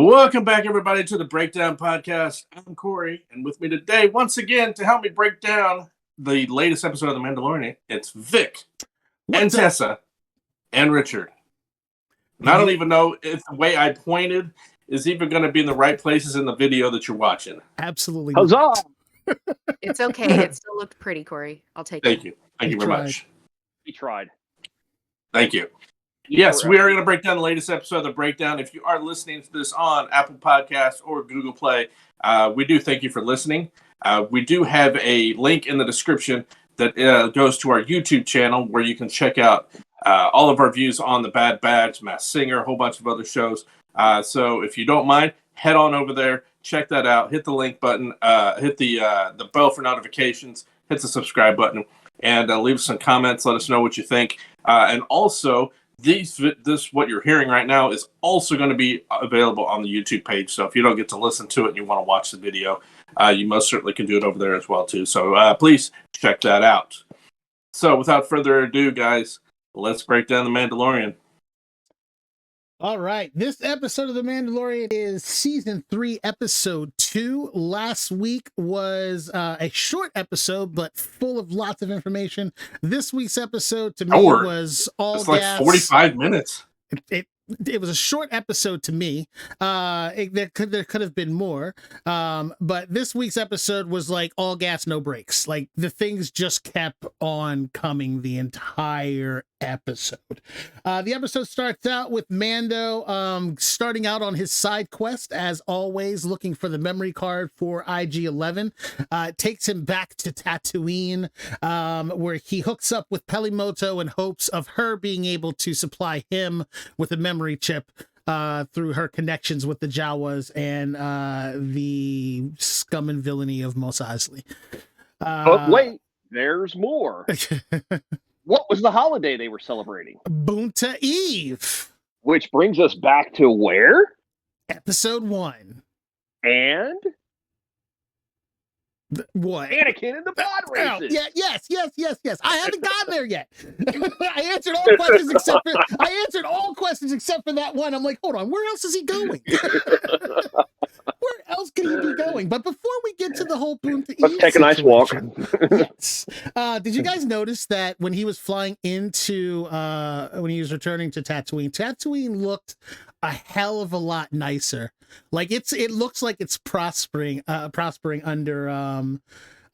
Welcome back, everybody, to the Breakdown Podcast. I'm Corey, and with me today, once again, to help me break down the latest episode of The Mandalorian, it's Vic, and Tessa, and Richard. And I don't even know if the way I pointed is even going to be in the right places in the video that you're watching. Absolutely. Huzzah! It's okay. It still looked pretty, Corey. I'll take it. Thank you. Thank you very much. We tried. Thank you. Yes, we are going to break down the latest episode of The Breakdown. If you are listening to this on Apple Podcasts or Google Play, we do thank you for listening. We do have a link in the description that goes to our YouTube channel where you can check out all of our views on The Bad Batch, Masked Singer, a whole bunch of other shows. So if you don't mind, head on over there, check that out, hit the link button, hit the bell for notifications, hit the subscribe button, and leave us some comments. Let us know what you think. And also, this what you're hearing right now is also going to be available on the YouTube page. So if you don't get to listen to it and you want to watch the video, you most certainly can do it over there as well too. So please check that out. So without further ado, guys, let's break down The Mandalorian. All right. This episode of The Mandalorian is season 3, episode 2. Last week was a short episode, but full of lots of information. This week's episode to me was all gas. It's like 45 minutes. It was a short episode to me. There could have been more. But this week's episode was like all gas, no brakes. Like the things just kept on coming the entire episode. The episode starts out with Mando starting out on his side quest, as always, looking for the memory card for IG-11. It takes him back to Tatooine, where he hooks up with Pelimoto in hopes of her being able to supply him with a memory chip through her connections with the Jawas and the scum and villainy of Mos Eisley. But wait, there's more. What was the holiday they were celebrating? Boonta Eve. Which brings us back to where? Episode 1. And? What? Anakin in the pod races. Yeah, yes. I haven't gotten there yet. I answered all questions except for that one. I'm like, hold on, where else is he going? Where else can he be going? But before we get to the whole Boonta Eve, let's take a nice walk. Yes. Did you guys notice that when he was flying into when he was returning to Tatooine looked a hell of a lot nicer. Like it looks like it's prospering under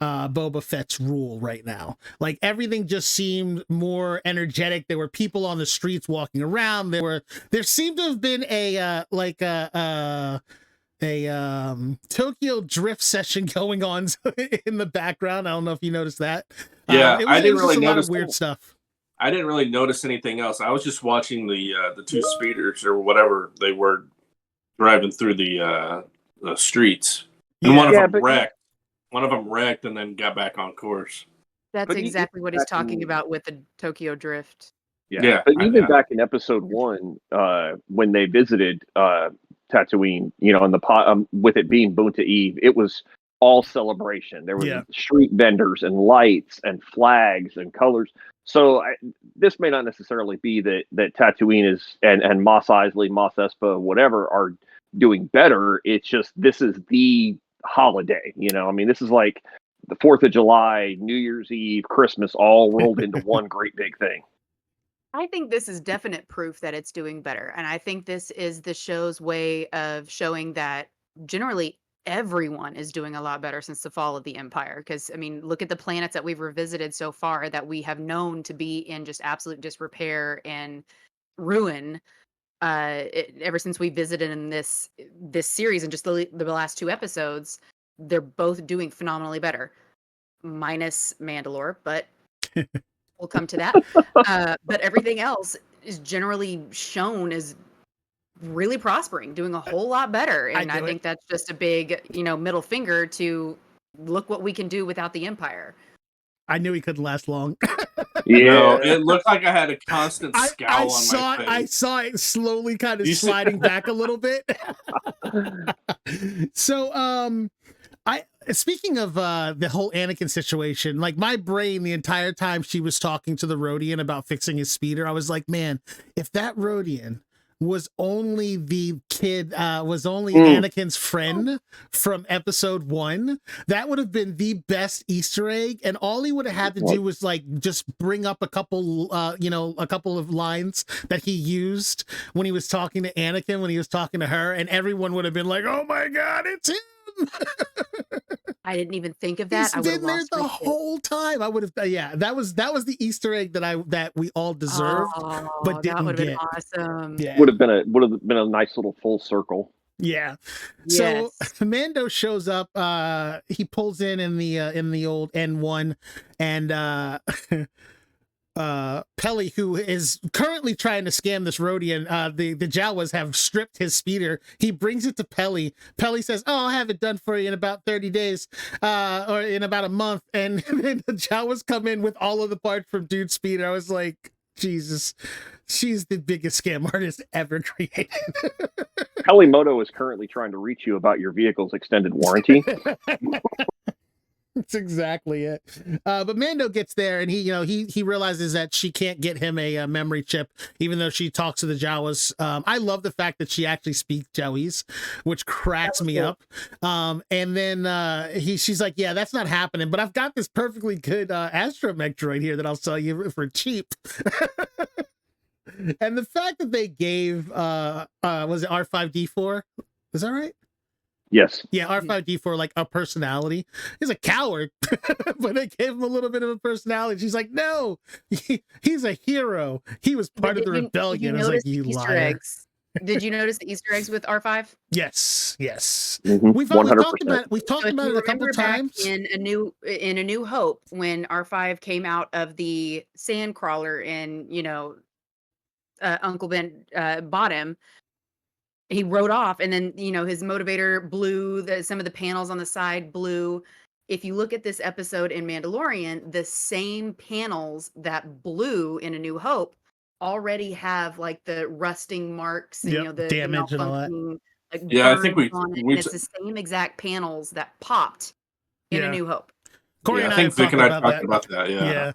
Boba Fett's rule right now. Like everything just seemed more energetic. There were people on the streets walking around. There seemed to have been a Tokyo drift session going on in the background. I don't know if you noticed that. Yeah, I didn't really notice a lot of weird stuff. I didn't really notice anything else. I was just watching the two speeders or whatever they were driving through the streets, and one of them wrecked. One of them wrecked and then got back on course. That's exactly what he's talking about with the Tokyo drift. Yeah. But even back in episode 1, when they visited Tatooine, on the pot, with it being Boonta Eve, it was all celebration. There was street vendors and lights and flags and colors. So this may not necessarily be that Tatooine is and Mos Eisley, Mos Espa, whatever are doing better. It's just this is the holiday. This is like the 4th of July, New Year's Eve, Christmas, all rolled into one great big thing. I think this is definite proof that it's doing better. And I think this is the show's way of showing that generally everyone is doing a lot better since the fall of the Empire. Because, look at the planets that we've revisited so far that we have known to be in just absolute disrepair and ruin ever since we visited in this series. And just the last 2 episodes, they're both doing phenomenally better. Minus Mandalore, but we'll come to that. But everything else is generally shown as really prospering, doing a whole lot better. And I think that's just a big, middle finger to look what we can do without the Empire. I knew he couldn't last long. Yeah, it looked like I had a constant scowl on my face. I saw it slowly kind of sliding back a little bit. So, speaking of the whole Anakin situation, like my brain the entire time she was talking to the Rodian about fixing his speeder, I was like, man, if that Rodian was only the kid, was only Anakin's friend from episode 1. That would have been the best Easter egg. And all he would have had to do was like just bring up a couple, a couple of lines that he used when he was talking to Anakin, when he was talking to her, and everyone would have been like, "Oh my God, it's him!" I didn't even think of that. He's been there the whole time. I would have, that was the Easter egg that we all deserved, but didn't that would have get. been awesome. Yeah. Would have been a nice little full circle. Yeah. Yes. So Mando shows up. He pulls in the old N1, and Pelly, who is currently trying to scam this Rodian, the Jawas have stripped his speeder. He brings it to Pelly. Pelly says, "Oh, I'll have it done for you in about 30 days, or in about a month." And then the Jawas come in with all of the parts from Dude's speeder. I was like, Jesus, she's the biggest scam artist ever created. Pelimoto is currently trying to reach you about your vehicle's extended warranty. That's exactly it. But Mando gets there, and he realizes that she can't get him a memory chip, even though she talks to the Jawas. I love the fact that she actually speaks Jawese, which cracks me up. And then she's like, "Yeah, that's not happening, but I've got this perfectly good astromech droid here that I'll sell you for cheap." And the fact that they gave was it R5D4? Is that right? Yes. Yeah, R5D4, like a personality. He's a coward, but they gave him a little bit of a personality. She's like, "No, he's a hero. He was part of the rebellion." I was like, "You Easter liar." eggs? Did you notice the Easter eggs with R5? Yes. Mm-hmm. We've 100%. talked about it. We've talked about it a couple times. In A New Hope, when R5 came out of the sand crawler and Uncle Ben bought him, he rode off, and then his motivator blew, some of the panels on the side blew. If you look at this episode in Mandalorian, the same panels that blew in A New Hope already have like the rusting marks and the damage and all that. like I think it's the same exact panels that popped in A New Hope. Corey and I think Vic and I talked about that. Yeah.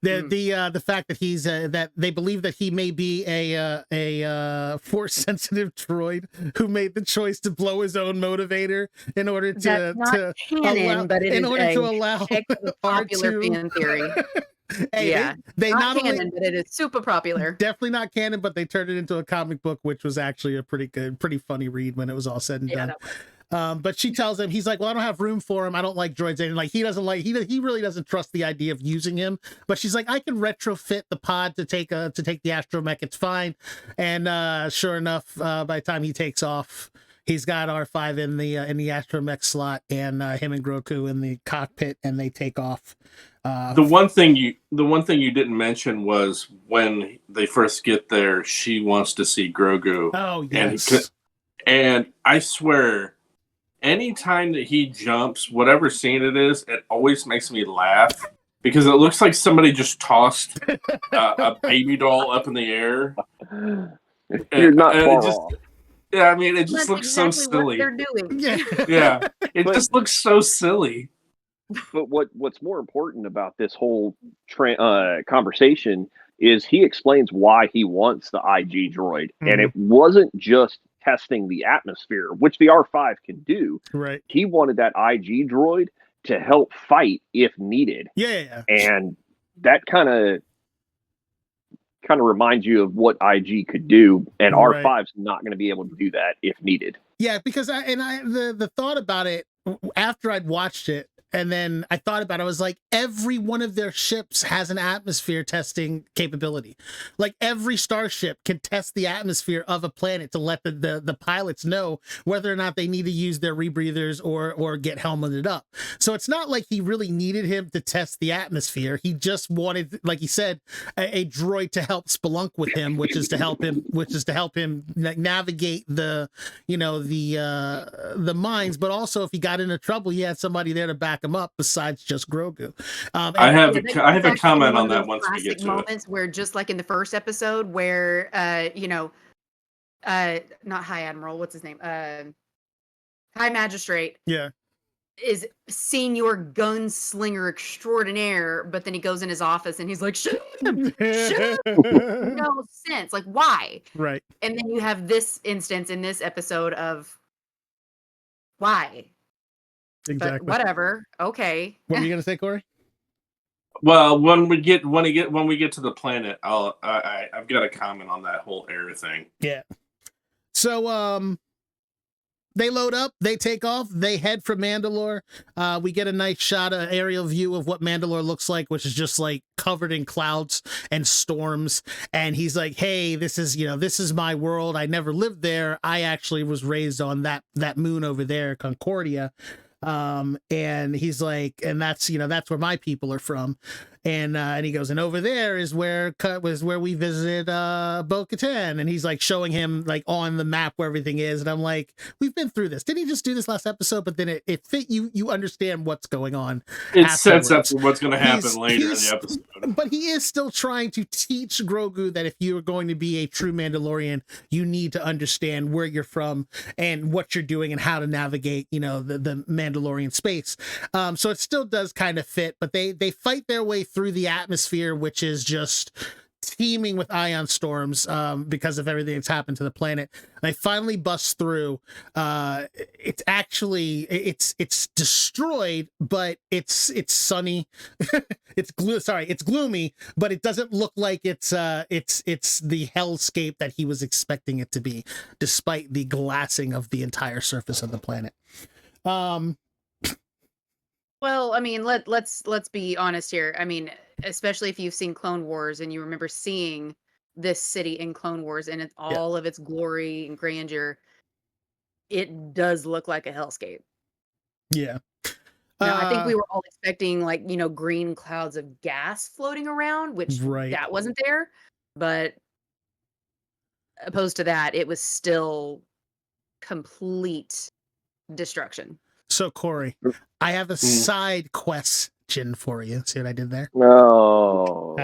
The fact that he's that they believe that he may be a force sensitive droid who made the choice to blow his own motivator in order to canon, but it in is order to allow popular R2 fan theory. Hey, they not not canon, only, but it is super popular. Definitely not canon, but they turned it into a comic book, which was actually a pretty funny read when it was all said and done. But she tells him, he's like, "Well, I don't have room for him. I don't like droids." And like, he really doesn't trust the idea of using him. But she's like, "I can retrofit the pod to take the astromech. It's fine." And sure enough, by the time he takes off, he's got R5 in the astromech slot, and him and Grogu in the cockpit, and they take off. The one thing you didn't mention was when they first get there, she wants to see Grogu. Oh yes. And I swear, anytime that he jumps, whatever scene it is, it always makes me laugh because it looks like somebody just tossed a baby doll up in the air. You're not far off. Yeah, I mean, it just looks exactly so silly. what they're doing. Yeah, it just looks so silly. But what's more important about this whole conversation is he explains why he wants the IG droid, and it wasn't just testing the atmosphere, which the R5 can do. Right. He wanted that IG droid to help fight if needed. Yeah. And that kind of reminds you of what IG could do, and R5's not going to be able to do that if needed. Yeah, because the thought about it after I'd watched it, and then I thought about it, I was like, every one of their ships has an atmosphere testing capability. Like every starship can test the atmosphere of a planet to let the pilots know whether or not they need to use their rebreathers or get helmeted up. So it's not like he really needed him to test the atmosphere. He just wanted, like he said, a droid to help spelunk with him, which is to help him navigate the mines. But also, if he got into trouble, he had somebody there to back him up besides just Grogu. I have a comment on that once we get to moments where, just like in the first episode, where not High Admiral, what's his name, High Magistrate, is senior gunslinger extraordinaire, but then he goes in his office and he's like, shoot him! Shoot him! No sense. Like, why? Right. And then you have this instance in this episode of why? Exactly. But whatever. Okay. What were you gonna say, Corey? Well, when we get to the planet, I've got a comment on that whole air thing. Yeah. So they load up, they take off, they head for Mandalore. We get a nice shot, an aerial view of what Mandalore looks like, which is just like covered in clouds and storms. And he's like, hey, this is my world. I never lived there. I actually was raised on that moon over there, Concordia. And he's like, and that's where my people are from. And he goes, and over there is where we visited Bo-Katan, and he's like showing him like on the map where everything is, and I'm like, we've been through this. Didn't he just do this last episode? But then it fit you understand what's going on. It sets up what's going to happen later in the episode. But he is still trying to teach Grogu that if you are going to be a true Mandalorian, you need to understand where you're from and what you're doing and how to navigate, the Mandalorian space. So it still does kind of fit, but they fight their way through the atmosphere, which is just teeming with ion storms because of everything that's happened to the planet. And they finally bust through. It's actually it's destroyed, but it's sunny. It's gloomy, but it doesn't look like it's the hellscape that he was expecting it to be, despite the glassing of the entire surface of the planet. Well, I mean, let's be honest here. I mean, especially if you've seen Clone Wars and you remember seeing this city in Clone Wars and it's all of its glory and grandeur, it does look like a hellscape. Yeah. Now, I think we were all expecting like, green clouds of gas floating around, which that wasn't there. But opposed to that, it was still complete destruction. So, Corey, I have a side question for you. See what I did there? No.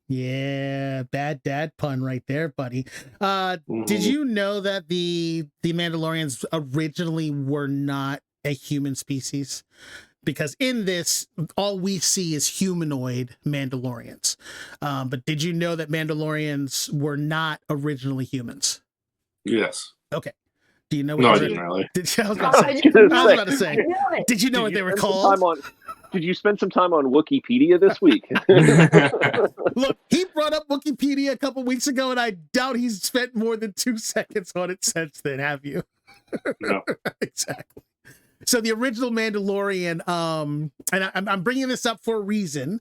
Yeah, bad dad pun right there, buddy. Did you know that the Mandalorians originally were not a human species? Because in this, all we see is humanoid Mandalorians. But did you know that Mandalorians were not originally humans? Yes. Okay. Do you know what I didn't really. I was about to say. Did you know what they were called? Did you spend some time on Wikipedia this week? Look, he brought up Wikipedia a couple weeks ago, and I doubt he's spent more than 2 seconds on it since then, have you? No. Exactly. So the original Mandalorian, and I'm bringing this up for a reason,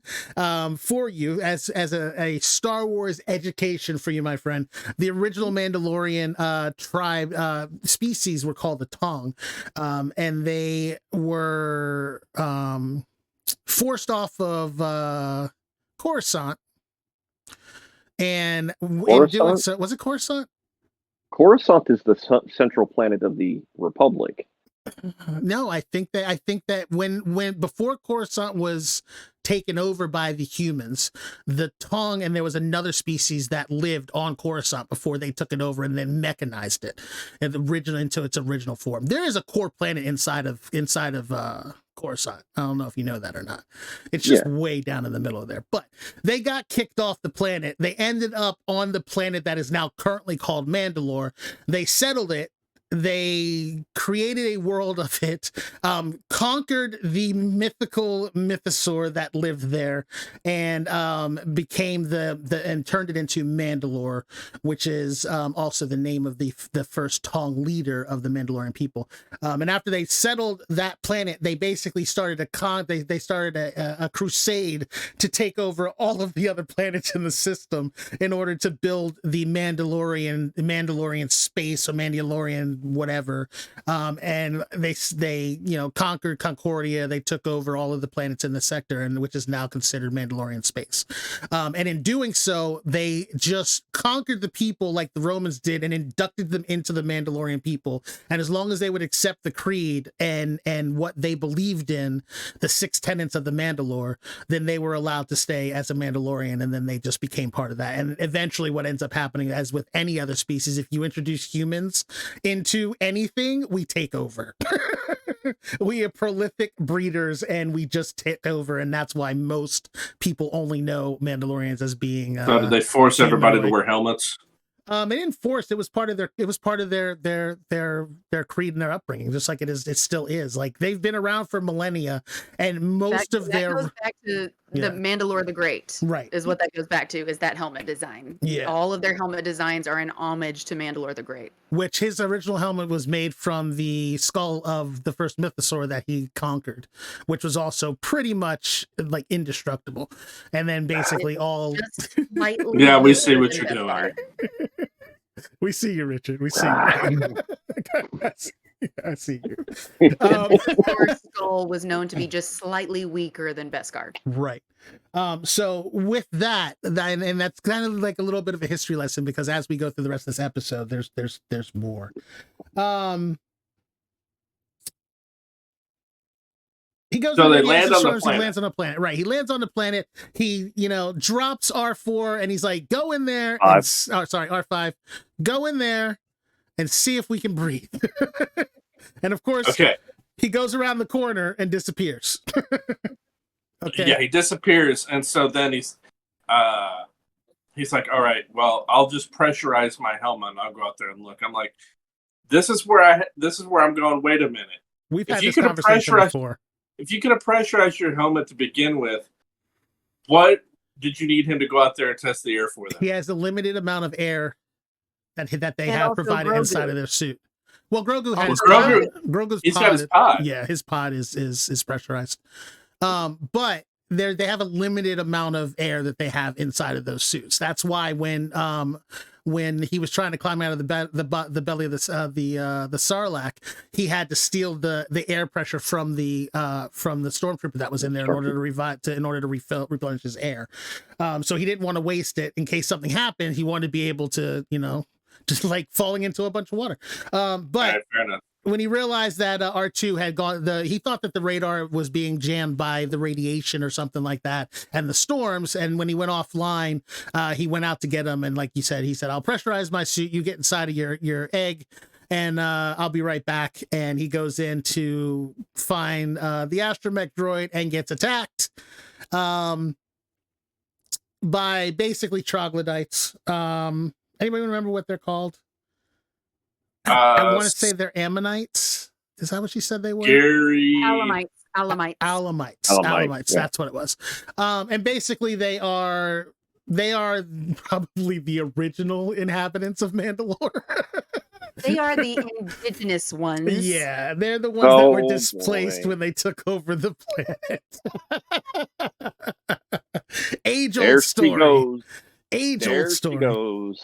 for you as a Star Wars education for you, my friend. The original Mandalorian tribe species were called the Tong, and they were forced off of Coruscant. And in doing so, was it Coruscant? Coruscant is the central planet of the Republic. No, I think that when before Coruscant was taken over by the humans, the Tong, and there was another species that lived on Coruscant before they took it over and then mechanized it into its original form. There is a core planet inside of Coruscant. I don't know if you know that or not. It's just way down in the middle of there. But they got kicked off the planet. They ended up on the planet that is now currently called Mandalore. They settled it. They created a world of it, conquered the mythical mythosaur that lived there, and became and turned it into Mandalore, which is also the name of the first Tong leader of the Mandalorian people. And after they settled that planet, they basically started a crusade to take over all of the other planets in the system in order to build the Mandalorian space or Mandalorian whatever, and they conquered Concordia. They took over all of the planets in the sector, and which is now considered Mandalorian space. And in doing so, they just conquered the people like the Romans did and inducted them into the Mandalorian people. And as long as they would accept the creed and what they believed in, the 6 tenets of the Mandalore, then they were allowed to stay as a Mandalorian, and then they just became part of that. And eventually what ends up happening, as with any other species, if you introduce humans into anything, we take over. We are prolific breeders, and we just take over, and that's why most people only know Mandalorians as being. So did they force everybody to wear helmets? They didn't force. It was part of their. It was part of their creed and their upbringing, just like it is. It still is. Like they've been around for millennia, and most of their goes back to the Mandalore the Great, right? Is what that goes back to. Is that helmet design? Yeah, all of their helmet designs are an homage to Mandalore the Great. Which his original helmet was made from the skull of the first mythosaur that he conquered, which was also pretty much like indestructible, and then basically all. Yeah, we see what you're doing. We see you, Richard. We see you. I see you. Our skull was known to be just slightly weaker than Beskar. Right. So with that, and that's kind of like a little bit of a history lesson, because as we go through the rest of this episode, there's more. He goes. So they land on the planet. He lands on a planet. Right. He lands on the planet. He, drops R4, and he's like, "Go in there." R5. Go in there and see if we can breathe. And of course, he goes around the corner and disappears. Okay. Yeah, he disappears, and so then he's like, "All right, well, I'll just pressurize my helmet, and I'll go out there and look." I'm like, "This is where I'm going. Wait a minute. We've had this conversation before. If you could have pressurized your helmet to begin with, what did you need him to go out there and test the air for? Them? He has a limited amount of air that they have provided inside of their suit. Well, Grogu has Grogu's he's pod. Got his pod. Yeah, his pod is pressurized. But they have a limited amount of air that they have inside of those suits. That's why when he was trying to climb out of the belly of the Sarlacc, he had to steal the air pressure from the stormtrooper that was in there in order to replenish his air. So he didn't want to waste it in case something happened. He wanted to be able to, just like falling into a bunch of water. But fair enough. When he realized that R2 had gone, he thought that the radar was being jammed by the radiation or something like that, and the storms. And when he went offline, he went out to get him. And like you said, he said, "I'll pressurize my suit. You get inside of your egg, and I'll be right back." And he goes in to find the astromech droid and gets attacked by basically troglodytes. Anybody remember what they're called? I want to say they're ammonites. Is that what she said they were? Alamites. Yeah. That's what it was. And basically they are probably the original inhabitants of Mandalore. They are the indigenous ones. Yeah, they're the ones that were displaced when they took over the planet. Age-old story. Age-old story.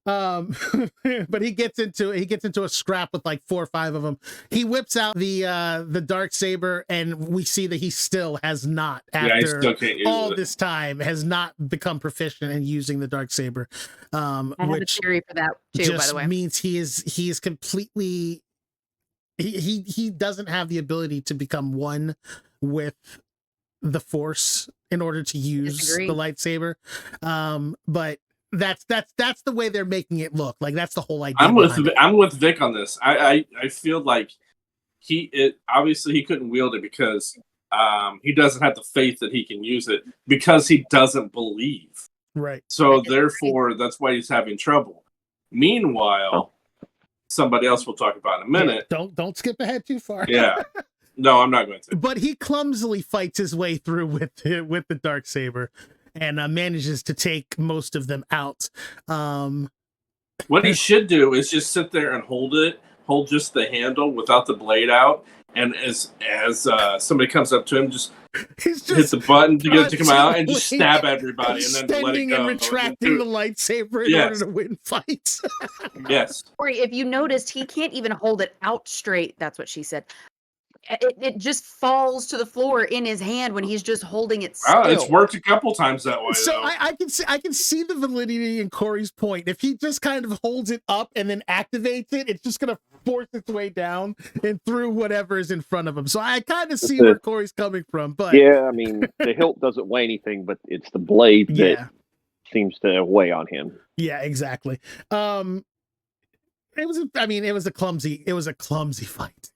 But he gets into a scrap with like 4 or 5 of them. He whips out the dark saber, and we see that he still has not, after all this time, has not become proficient in using the dark saber. I have a theory for that too, by the way. Means he is completely he doesn't have the ability to become one with the Force in order to use the lightsaber. But that's the way they're making it look. Like that's the whole idea. I'm with Vic on this. I feel like obviously he couldn't wield it because he doesn't have the faith that he can use it because he doesn't believe. Right. So therefore that's why he's having trouble. Meanwhile, somebody else we'll talk about in a minute. Yeah, don't skip ahead too far. Yeah. No, I'm not going to. But he clumsily fights his way through with the darksaber and manages to take most of them out. What he should do is just sit there and hold just the handle without the blade out. And as somebody comes up to him, just hit the button to get it to come out and just stab everybody and then let it go. And retracting the lightsaber in order to win fights. Yes. Corey, if you noticed, he can't even hold it out straight. That's what she said. It just falls to the floor in his hand when he's just holding it still. Oh, it's worked a couple times that way. So I can see the validity in Corey's point. If he just kind of holds it up and then activates it, it's just gonna force its way down and through whatever is in front of him. So I kind of see where Corey's coming from. But yeah, I mean the hilt doesn't weigh anything, but it's the blade that seems to weigh on him. Yeah, exactly. it was a clumsy fight.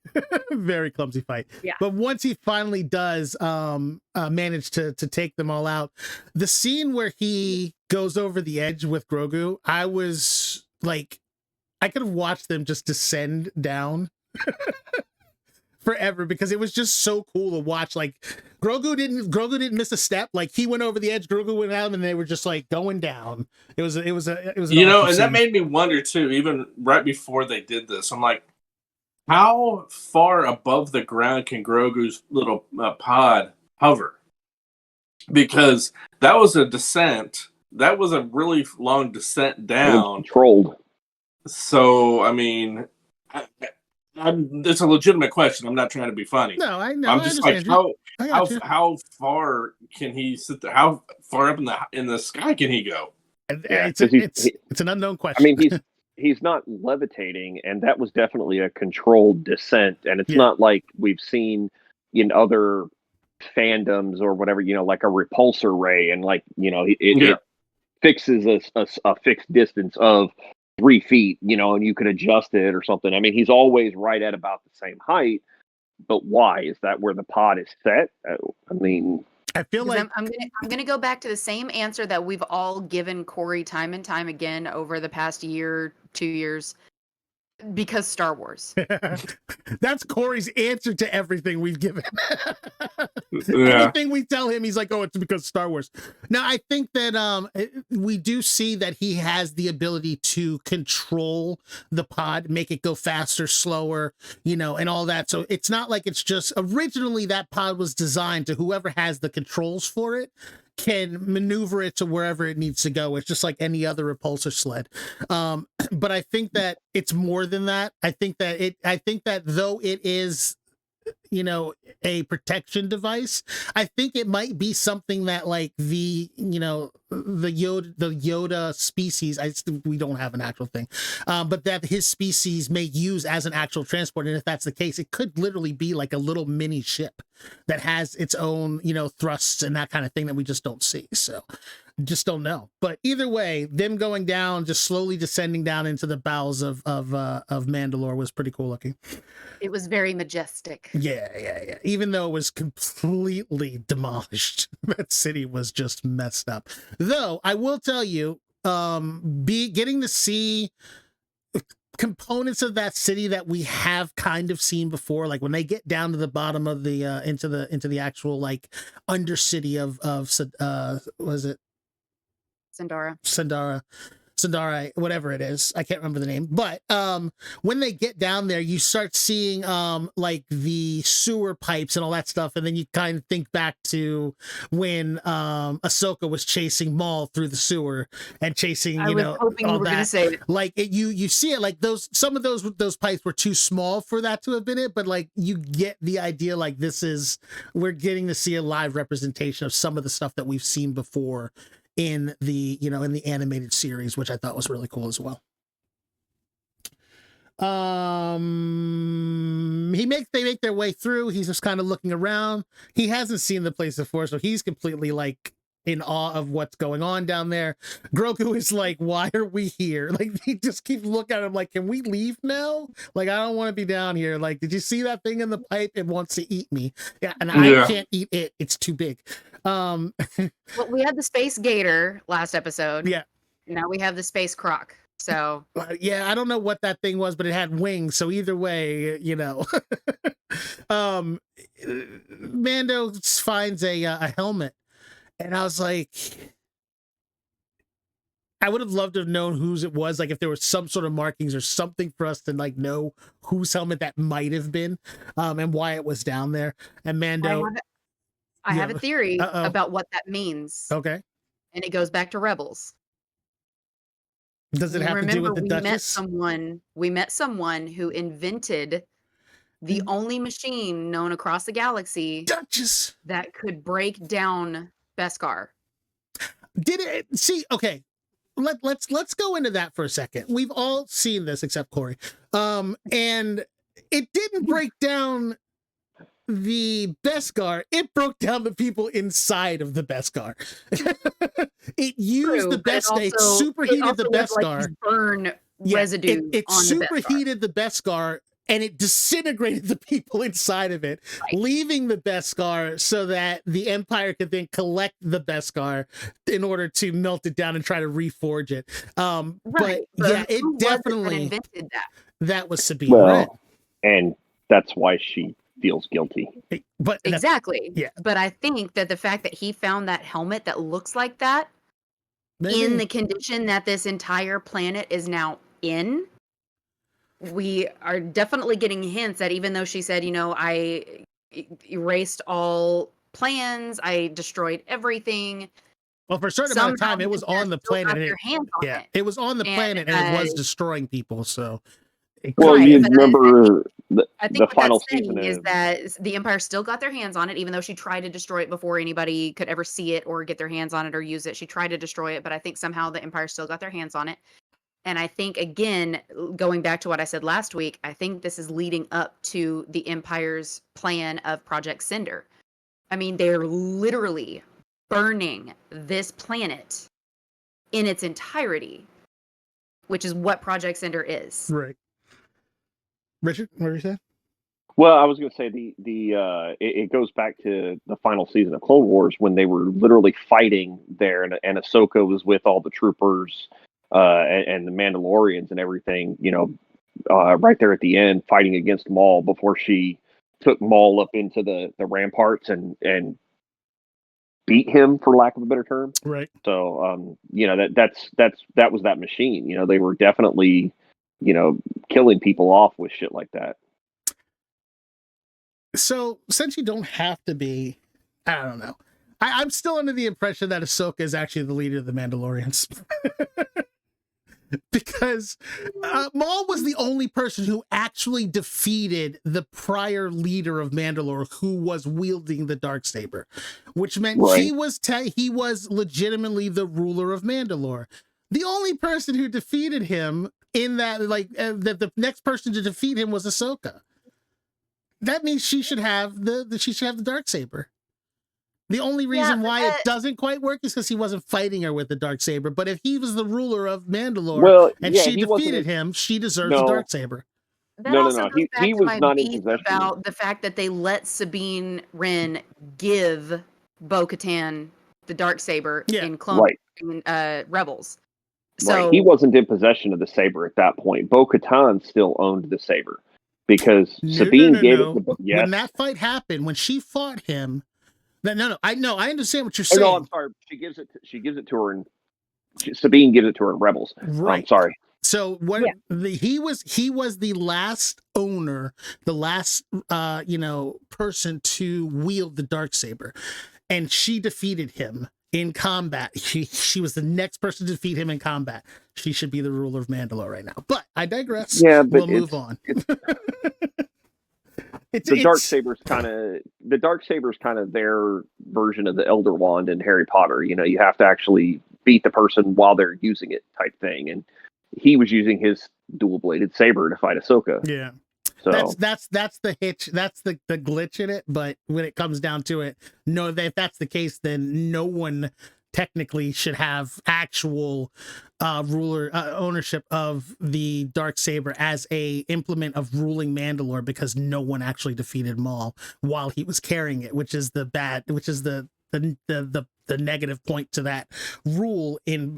Very clumsy fight. Yeah. But once he finally does manage to take them all out, the scene where he goes over the edge with Grogu, I was like, I could have watched them just descend down forever, because it was just so cool to watch. Like Grogu didn't miss a step. Like he went over the edge, Grogu went out, and they were just like going down. It was an you know, awesome and scene. that made me wonder too. Even right before they did this, I'm like, how far above the ground can Grogu's little pod hover? Because that was a descent. That was a really long descent down. Controlled. So I mean, it's a legitimate question. I'm not trying to be funny. No, I know. I'm just like, how far can he sit there? How far up in the sky can he go? Yeah, it's an unknown question. I mean, he's not levitating, and that was definitely a controlled descent. And it's not like we've seen in other fandoms or whatever, you know, like a repulsor ray, and like, you know, it fixes a fixed distance of 3 feet, you know, and you could adjust it or something. I mean, he's always right at about the same height. But why? Is that where the pod is set? I mean, I feel like I'm gonna go back to the same answer that we've all given Corey time and time again over the past year, 2 years, because Star Wars. That's Corey's answer to everything we've given. Yeah. Anything we tell him, he's like, "Oh, it's because Star Wars." Now, I think that we do see that he has the ability to control the pod, make it go faster, slower, you know, and all that. So it's not like it's just originally that pod was designed to whoever has the controls for it can maneuver it to wherever it needs to go. It's just like any other repulsor sled. But I think that it's more than that. I think that though it is, you know, a protection device, I think it might be something that like the Yoda species, we don't have an actual thing, but that his species may use as an actual transport. And if that's the case, it could literally be like a little mini ship that has its own, you know, thrusts and that kind of thing that we just don't see. So just don't know. But either way, them going down, just slowly descending down into the bowels of Mandalore was pretty cool looking. It was very majestic. Yeah. Even though it was completely demolished, that city was just messed up. Though I will tell you, getting to see components of that city that we have kind of seen before, like when they get down to the bottom of the into the actual like undercity of was it Sandara, whatever it is, I can't remember the name. But when they get down there, you start seeing like the sewer pipes and all that stuff, and then you kind of think back to when Ahsoka was chasing Maul through the sewer and chasing, you know, hoping all you were that. gonna say it. Like you see it like some of those pipes were too small for that to have been it, but like you get the idea. Like we're getting to see a live representation of some of the stuff that we've seen before in the animated series, which I thought was really cool as well. They make their way through. He's just kind of looking around. He hasn't seen the place before, so he's completely like in awe of what's going on down there. Grogu is like, "Why are we here?" Like he just keeps looking at him like, "Can we leave now? Like I don't want to be down here. Like, did you see that thing in the pipe? It wants to eat me. Yeah, and I can't eat it. It's too big." Well, we had the space gator last episode. Yeah. Now we have the space croc. So yeah, I don't know what that thing was, but it had wings. So either way, you know, Mando finds a helmet, and I was like, I would have loved to have known whose it was. Like if there was some sort of markings or something for us to like know whose helmet that might have been, and why it was down there. And Mando, I have a theory about what that means. Okay. And it goes back to Rebels. Does it have to do with the Duchess? We met someone who invented the only machine known across the galaxy, Duchess, that could break down Beskar. Did it? See, okay. Let's go into that for a second. We've all seen this except Corey. And it didn't break down the Beskar, it broke down the people inside of the Beskar. It used the Beskar, it superheated the Beskar. Like, burn residue It on the Beskar. superheated the Beskar, and it disintegrated the people inside of it, leaving the Beskar so that the Empire could then collect the Beskar in order to melt it down and try to reforge it. But yeah, it definitely invented that. That was Sabine Wren. And that's why she feels guilty. But exactly. Yeah. But I think that the fact that he found that helmet that looks like that in the condition that this entire planet is now in, we are definitely getting hints that even though she said, I erased all plans, I destroyed everything. Well, for a certain amount of time, it was on the planet. It was on the planet, and it was destroying people. So, well, you remember I think the what final that's saying season is that the Empire still got their hands on it, even though she tried to destroy it before anybody could ever see it or get their hands on it or use it. She tried to destroy it, but I think somehow the Empire still got their hands on it. And I think, again, going back to what I said last week, I think this is leading up to the Empire's plan of Project Cinder. I mean, they're literally burning this planet in its entirety, which is what Project Cinder is. Right. Richard, what were you saying? Well, I was going to say it goes back to the final season of Clone Wars when they were literally fighting there, and Ahsoka was with all the troopers and the Mandalorians and everything, right there at the end, fighting against Maul before she took Maul up into the ramparts and beat him, for lack of a better term. Right. So, that was that machine. They were definitely, killing people off with shit like that. So, since you don't have to be, I don't know. I'm still under the impression that Ahsoka is actually the leader of the Mandalorians. Because Maul was the only person who actually defeated the prior leader of Mandalore who was wielding the Darksaber, which meant he was legitimately the ruler of Mandalore. The only person who defeated him in that, the next person to defeat him was Ahsoka. That means she should have the Darksaber. The only reason why it doesn't quite work is because he wasn't fighting her with the Darksaber. But if he was the ruler of Mandalore and she defeated him, she deserves the Darksaber. That also goes back to my beef about the fact that they let Sabine Wren give Bo-Katan the Darksaber in Clone Rebels. So he wasn't in possession of the saber at that point. Bo-Katan still owned the saber because Sabine gave it to when that fight happened, when she fought him. I understand what you're saying. No, I'm sorry. She gives it to her, and Sabine gives it to her in Rebels. Right. I'm sorry. So he was the last owner, the last person to wield the Darksaber, and she defeated him in combat. She was the next person to defeat him in combat. She should be the ruler of Mandalore right now. But I digress. Yeah, but we'll move on. The Darksaber's kind of their version of the Elder Wand in Harry Potter. You have to actually beat the person while they're using it, type thing. And he was using his dual-bladed saber to fight Ahsoka. Yeah, so that's the hitch. That's the glitch in it. But when it comes down to it, if that's the case, then no one technically should have actual ownership of the Darksaber as a implement of ruling Mandalore, because no one actually defeated Maul while he was carrying it, which is the negative point to that rule in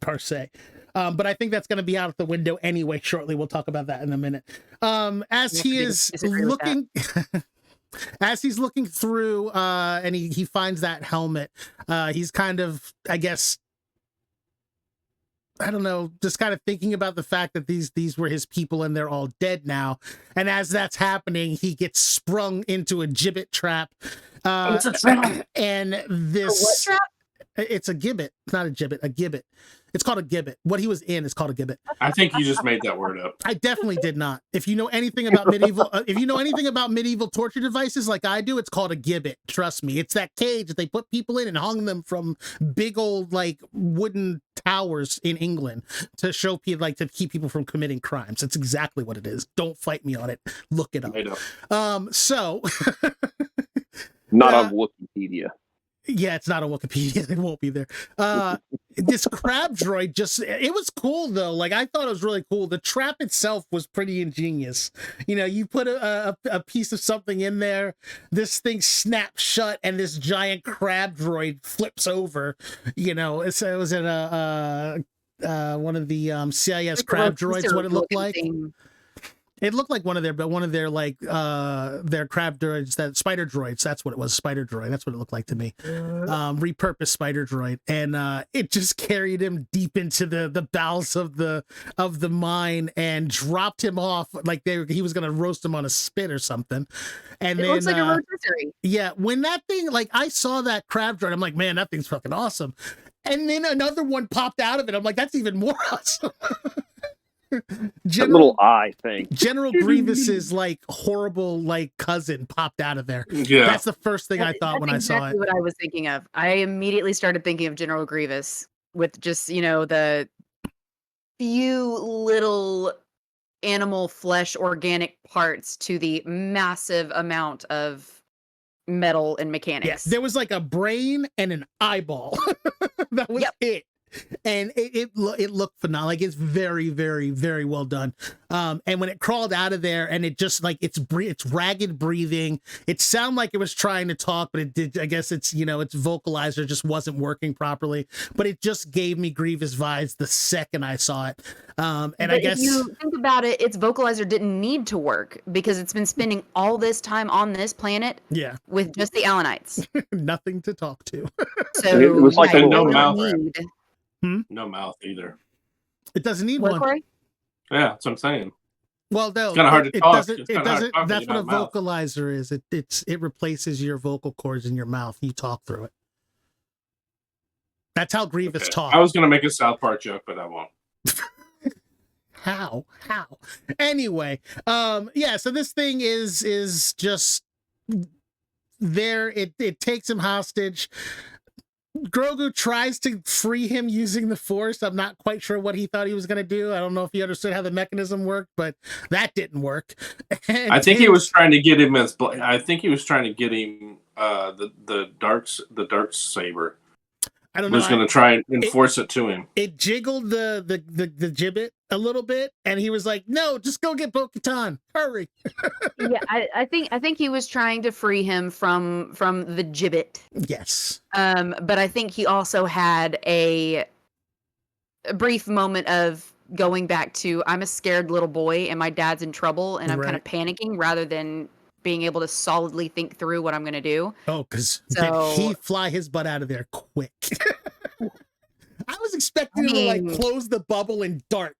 per se. But I think that's going to be out the window anyway shortly. We'll talk about that in a minute. As he is looking as he's looking through and he finds that helmet, he's kind of, I guess, I don't know, just kind of thinking about the fact that these were his people and they're all dead now. And as that's happening, he gets sprung into a gibbet trap. It's a trap. And this... what trap? It's a gibbet. It's not a gibbet, a gibbet. It's called a gibbet. What he was in is called a gibbet. I think you just made that word up. I definitely did not. If you know anything about medieval torture devices like I do, it's called a gibbet. Trust me. It's that cage that they put people in and hung them from big old wooden towers in England to show people, to keep people from committing crimes. That's exactly what it is. Don't fight me on it. Look it up. I know. So not on Wikipedia. Yeah, it's not on Wikipedia. It won't be there. This crab droid it was cool though. Like I thought it was really cool. The trap itself was pretty ingenious. You know, you put a piece of something in there, this thing snaps shut, and this giant crab droid flips over. You know, it was in one of the CIS crab droids. What it looked like. It looked like one of their like their crab droids, that spider droids. That's what it was, spider droid. That's what it looked like to me. Repurposed spider droid, and it just carried him deep into the bowels of the mine and dropped him off like he was gonna roast him on a spit or something. And it looks like a rotisserie. Yeah, when that thing, like I saw that crab droid, I'm like, man, that thing's fucking awesome. And then another one popped out of it. I'm like, that's even more awesome. Little eye thing. General Grievous's like horrible like cousin popped out of there. Yeah, that's the first thing I thought when I saw it. What I was thinking of. I immediately started thinking of General Grievous with just the few little animal flesh organic parts to the massive amount of metal and mechanics. Yes, there was like a brain and an eyeball. That was it. And it looked phenomenal. Like it's very, very, very well done. And when it crawled out of there, and it just like it's ragged breathing. It sounded like it was trying to talk, but it did. I guess its vocalizer just wasn't working properly. But it just gave me Grievous vibes the second I saw it. And I guess if you think about it, its vocalizer didn't need to work because it's been spending all this time on this planet. Yeah, with just the Alanites, nothing to talk to. So it was like no mouth. No mouth either. It doesn't need one. Corey? Yeah, that's what I'm saying. Well, no, it's kind of hard to talk. It doesn't. That's what a vocalizer is. It replaces your vocal cords in your mouth. You talk through it. That's how Grievous talks. I was going to make a South Park joke, but I won't. How? Anyway, yeah. So this thing is just there. It takes him hostage. Grogu tries to free him using the Force. I'm not quite sure what he thought he was going to do. I don't know if he understood how the mechanism worked, but that didn't work. And I think he was trying to get him the dark saber. I don't know. Was going to try and enforce it to him. It jiggled the gibbet a little bit, and he was like, "No, just go get Bo-Katan. Hurry!" Yeah, I think he was trying to free him from the gibbet. Yes. But I think he also had a brief moment of going back to, I'm a scared little boy and my dad's in trouble and I'm kind of panicking rather than being able to solidly think through what I'm going to do. Oh, because did he fly his butt out of there quick? I was expecting him to like close the bubble and dart.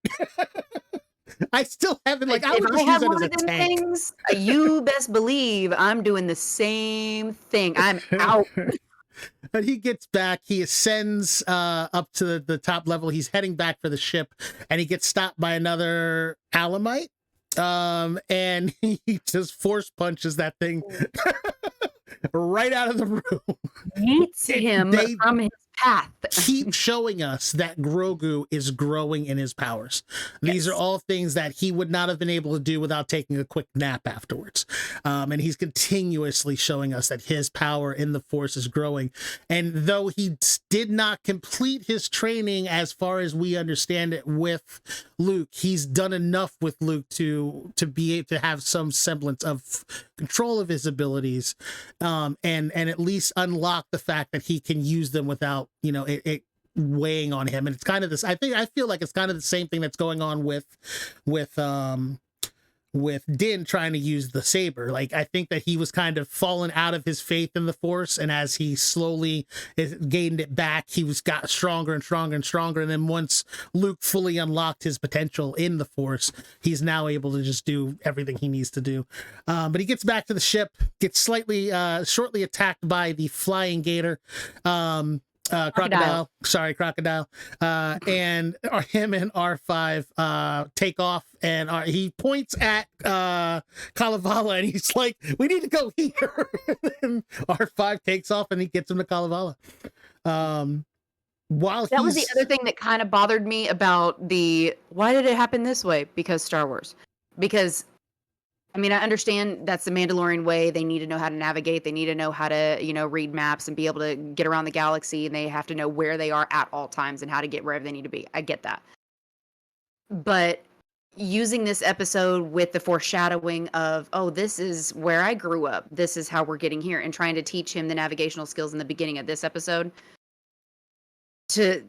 I still haven't I would just use it as a tank. Things, you best believe I'm doing the same thing. I'm out. But he gets back. He ascends up to the top level. He's heading back for the ship, and he gets stopped by another Alamite. And he just force punches that thing right out of the room. Yeets him from his path. Keep showing us that Grogu is growing in his powers. These are all things that he would not have been able to do without taking a quick nap afterwards. And he's continuously showing us that his power in the Force is growing. And though he did not complete his training as far as we understand it with Luke, he's done enough with Luke to be able to have some semblance of control of his abilities, and at least unlock the fact that he can use them without it weighing on him. And it's kind of this, I feel like it's kind of the same thing that's going on with Din trying to use the saber. Like, I think that he was kind of fallen out of his faith in the Force, and as he slowly gained it back, got stronger and stronger and stronger. And then once Luke fully unlocked his potential in the Force, he's now able to just do everything he needs to do. But he gets back to the ship, gets shortly attacked by the flying gator. Crocodile. And him and R5 take off, and he points at Kalevala, and he's like, "We need to go here." And R5 takes off, and he gets him to Kalevala. Was the other thing that kind of bothered me about why did it happen this way? Because Star Wars. Because I mean, I understand that's the Mandalorian way. They need to know how to navigate. They need to know how to, read maps and be able to get around the galaxy, and they have to know where they are at all times and how to get wherever they need to be. I get that. But using this episode with the foreshadowing of, oh, this is where I grew up, this is how we're getting here, and trying to teach him the navigational skills in the beginning of this episode to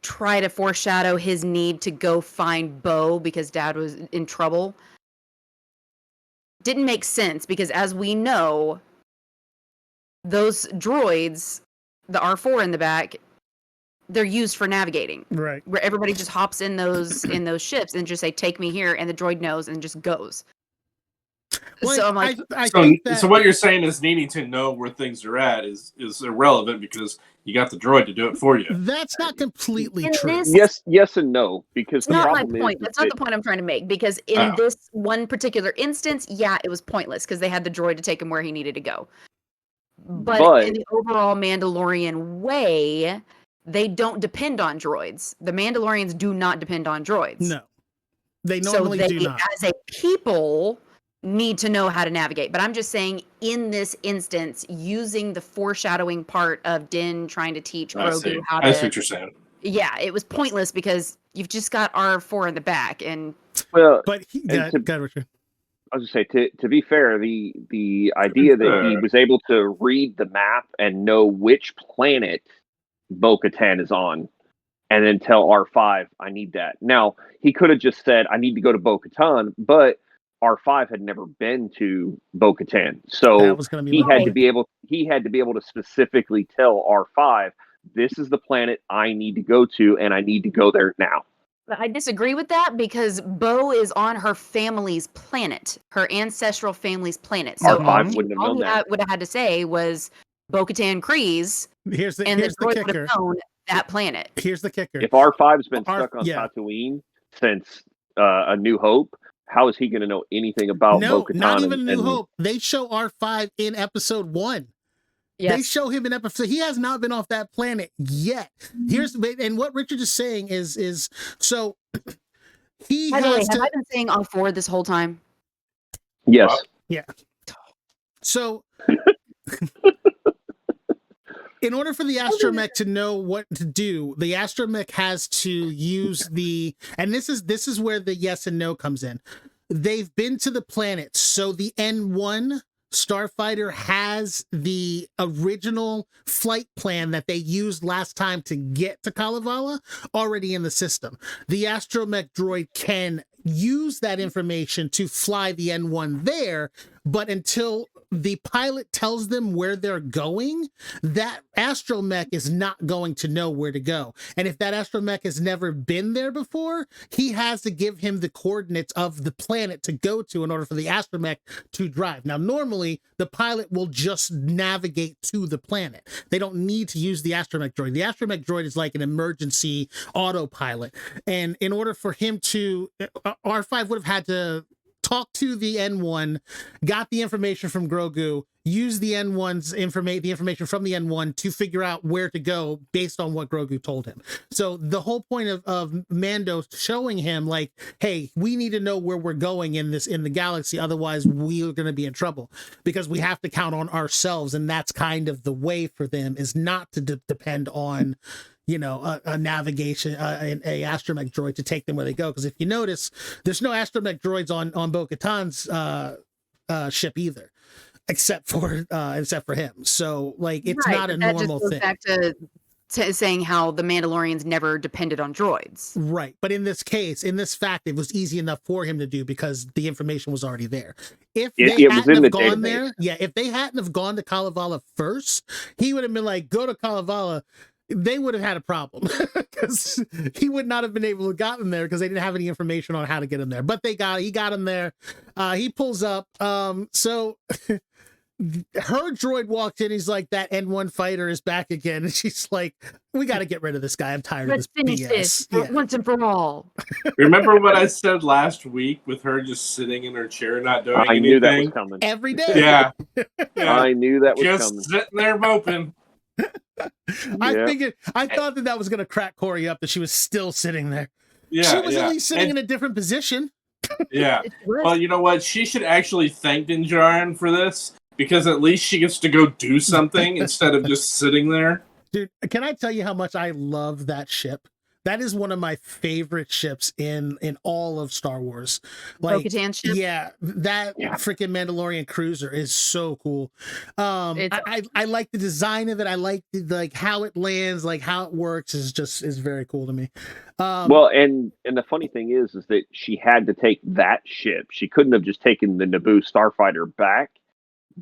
try to foreshadow his need to go find Bo because Dad was in trouble didn't make sense, because as we know, those droids, the R4 in the back, they're used for navigating. Right. Where everybody just hops in those ships and just say, take me here, and the droid knows and just goes. Well, so I'm like, so what you're saying is needing to know where things are at is irrelevant because you got the droid to do it for you. That's not completely true. Yes and no, because the not problem my point. That's not the point I'm trying to make, because in this one particular instance, yeah, it was pointless because they had the droid to take him where he needed to go. But in the overall Mandalorian way, they don't depend on droids. The Mandalorians do not depend on droids. No, they normally do not. As a people, need to know how to navigate. But I'm just saying, in this instance, using the foreshadowing part of Din trying to teach Grogu how to... I see what you're saying. Yeah, it was pointless because you've just got R4 in the back. And But Richard. I was going to say, to be fair, the idea that he was able to read the map and know which planet Bo-Katan is on, and then tell R5, I need that. Now, he could have just said, I need to go to Bo-Katan, but R5 had never been to Bo-Katan. So he had to be able to specifically tell R5, this is the planet I need to go to, and I need to go there now. I disagree with that, because Bo is on her family's planet, her ancestral family's planet. So R5 wouldn't have known that. Would have had to say was Bo-Katan Kryze, here's the droid kicker. Would have known that planet. Here's the kicker. If R5's been stuck on Tatooine since A New Hope, how is he going to know anything about Bo-Katan? Not even New Hope. They show R5 in episode 1. Yes. They show him in episode. He has not been off that planet yet. And what Richard is saying is so he By the way, has have I been saying R4 this whole time? Yes. Yeah. So in order for the astromech to know what to do, the astromech has to use and this is where the yes and no comes in. They've been to the planet, so the N1 starfighter has the original flight plan that they used last time to get to Kalevala already in the system. The astromech droid can use that information to fly the N1 there, but until the pilot tells them where they're going, that astromech is not going to know where to go. And if that astromech has never been there before, he has to give him the coordinates of the planet to go to in order for the astromech to drive. Now, normally, the pilot will just navigate to the planet. They don't need to use the astromech droid. The astromech droid is like an emergency autopilot. And in order for him to... R5 would have had to talk to the N1, got the information from Grogu, use the N1's the information from the N1 to figure out where to go based on what Grogu told him. So the whole point of Mando showing him, like, hey, we need to know where we're going in the galaxy, otherwise we're going to be in trouble, because we have to count on ourselves, and that's kind of the way for them, is not to depend on a navigation, a astromech droid to take them where they go. Because if you notice, there's no astromech droids on Bo-Katan's ship either, except for him. So like, it's not a normal thing. Back to saying how the Mandalorians never depended on droids. Right. But in this case, in this fact, it was easy enough for him to do because the information was already there. If they hadn't have gone there, if they hadn't have gone to Kalevala first, he would have been like, go to Kalevala. They would have had a problem because he would not have been able to get them there because they didn't have any information on how to get him there. But he got him there. He pulls up. So her droid walked in. He's like, that N1 fighter is back again. And she's like, we got to get rid of this guy. I'm tired of this BS. This once and for all. Remember what I said last week with her just sitting in her chair, not doing anything? I knew that was coming. Every day. Yeah. I knew that was just coming. Just sitting there moping. I thought that was going to crack Corey up, that she was still sitting there. Yeah, she was at least sitting in a different position. Yeah. It was. Well, you know what? She should actually thank Din Djarin for this, because at least she gets to go do something instead of just sitting there. Dude, can I tell you how much I love that ship? That is one of my favorite ships in all of Star Wars. Like, Bo-Katan ship? yeah, that freaking Mandalorian cruiser is so cool. I like the design of it. I like like how it lands, like how it works is very cool to me. Well, and the funny thing is that she had to take that ship. She couldn't have just taken the Naboo starfighter back,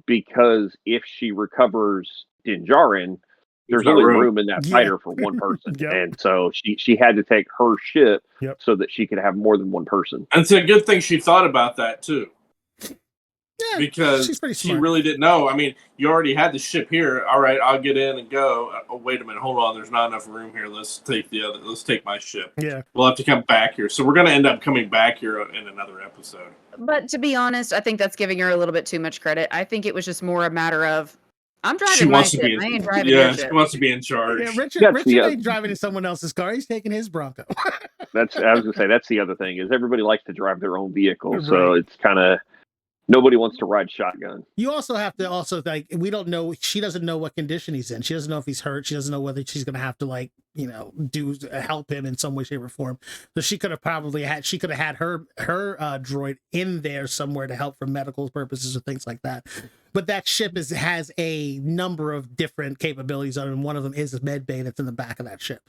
because if she recovers Din Djarin, there's only room in that fighter for one person. Yep. And so she had to take her ship Yep. so that she could have more than one person. And it's a good thing she thought about that too. Yeah, because she's pretty she smart. really didn't know. I mean, you already had the ship here. All right, I'll get in and go. Oh, wait a minute, hold on. There's not enough room here. Let's take my ship. Yeah, we'll have to come back here. So we're going to end up coming back here in another episode. But to be honest, I think that's giving her a little bit too much credit. I think it was just more a matter of, I'm driving She my wants to ship. be. I ain't driving your ship. She wants to be in charge. Yeah, Richard That's ain't driving in someone else's car. He's taking his Bronco. I was gonna say that's the other thing, is everybody likes to drive their own vehicle, so Right. it's kind of, nobody wants to ride shotgun. You also have to like, we don't know. She doesn't know what condition he's in. She doesn't know if he's hurt. She doesn't know whether she's going to have to, like, help him in some way, shape, or form. So she could have had her droid in there somewhere to help for medical purposes or things like that. But that ship has a number of different capabilities on it, and one of them is a med bay that's in the back of that ship.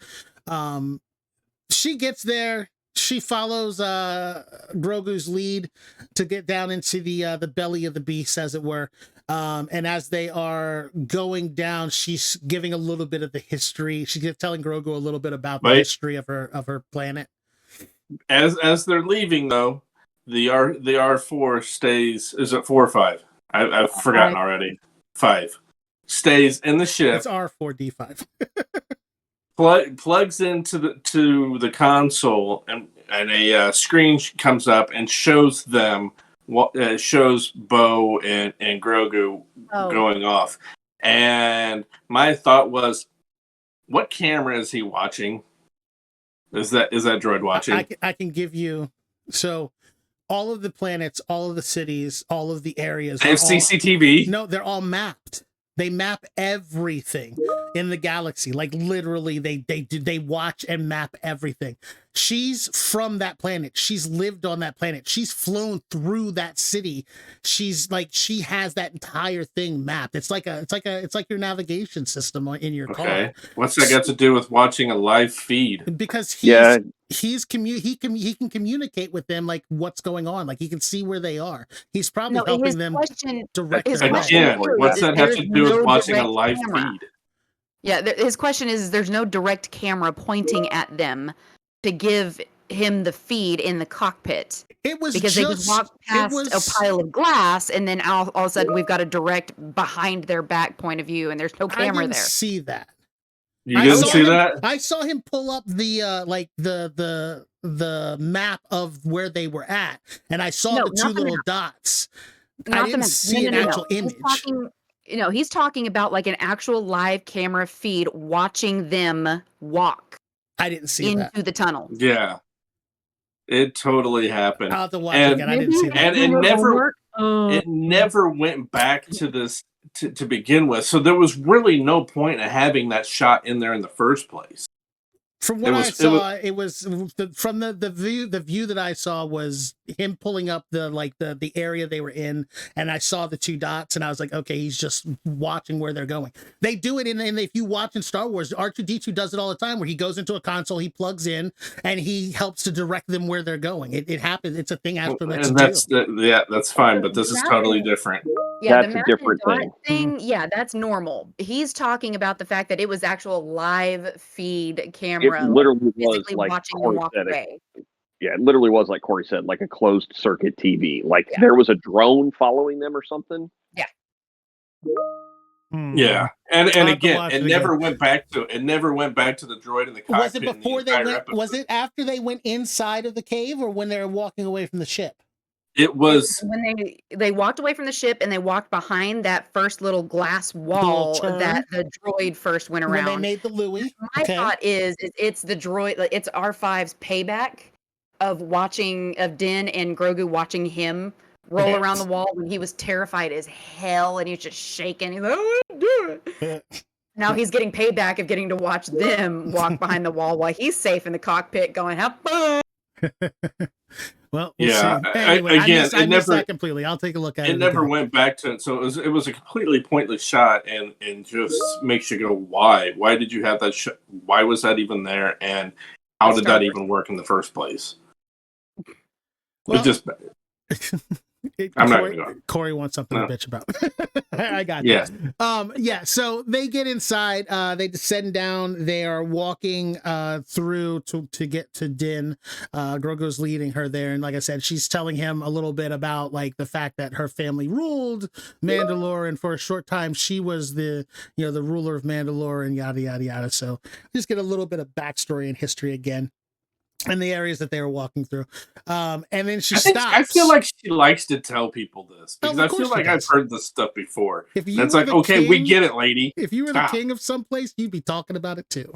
She gets there. She follows Grogu's lead to get down into the belly of the beast, as it were. And as they are going down, she's giving a little bit of the history. She's telling Grogu a little bit about the history of her planet. As they're leaving, though, the R4 stays. Is it 4 or 5? I've forgotten already. 5 stays in the ship. It's R4D5. Plugs into the console, and a screen comes up and shows them what shows Bo and Grogu going off. And my thought was, what camera is he watching? Is that droid watching? I can give you all of the planets, all of the cities, all of the areas. They have CCTV. No, they're all mapped. They map everything in the galaxy. Like, literally, they watch and map everything. She's from that planet. She's lived on that planet. She's flown through that city. She's like, she has that entire thing mapped. It's like your navigation system in your car. What's that got to do with watching a live feed? Because he can communicate with them, like, what's going on. Like, he can see where they are. He's probably helping them direct their way. Again, what's that have to do with watching a live feed? Yeah, his question is, there's no direct camera pointing at them to give him the feed in the cockpit. It was because they just walked past a pile of glass, and then all of a sudden we've got a direct behind their back point of view, and there's no camera I didn't there. See that? You didn't see that? I saw him pull up the the map of where they were at, and I saw the two little dots. I didn't see an actual image. He's talking about like an actual live camera feed watching them walk. I didn't see into the tunnel. Yeah, it totally happened. I'll have to watch it again. I didn't see that. And it never went back to this to begin with. So there was really no point in having that shot in there in the first place. From what I saw, it was from the view that I saw was him pulling up the area they were in, and I saw the two dots, and I was like, okay, he's just watching where they're going. They do it and if you watch in Star Wars, R2-D2 does it all the time, where he goes into a console, he plugs in, and he helps to direct them where they're going. It happens. It's a thing astromechs do. That's fine, but this is totally different. Yeah, that's a different thing. Yeah, that's normal. He's talking about the fact that it was actual live feed camera. It literally was like watching them walk away. Yeah, it literally was, like Corey said, like a closed circuit TV. Like there was a drone following them or something. Yeah. Yeah, and again, it never went back to the droid in the cockpit. Was it before they went? Was it after they went inside of the cave, or when they were walking away from the ship? It was when they walked away from the ship, and they walked behind that first little glass wall that the droid first went around. When they made the Louis. My thought is it's the droid. It's R5's payback of Din and Grogu watching him roll around the wall when he was terrified as hell and he was just shaking. He's like, I wouldn't do it. Now he's getting payback of getting to watch them walk behind the wall while he's safe in the cockpit going, have fun. Well, we'll see. Anyway, I missed that completely. I'll take a look at it. It never went back to it. So it was a completely pointless shot and just makes you go, why? Why did you have that shot? Why was that even there? And how did that even work in the first place? Well, it just... I'm not gonna go. Corey wants something to bitch about. I got you. Yeah. So they get inside. They descend down. They are walking through to get to Din. Grogu's leading her there, and like I said, she's telling him a little bit about like the fact that her family ruled Mandalore, and for a short time she was the the ruler of Mandalore, and yada yada yada. So just get a little bit of backstory and history again. And the areas that they were walking through. And then she stops. I feel like she likes to tell people this because I feel like I've heard this stuff before. It's like, okay, we get it, lady. If you were the king of someplace, you'd be talking about it too.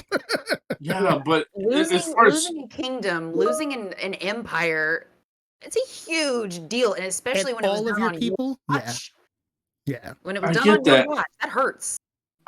Yeah, but losing a kingdom, losing an empire, it's a huge deal. And especially when it was all of your people. Yeah. When it was done on your watch, that hurts.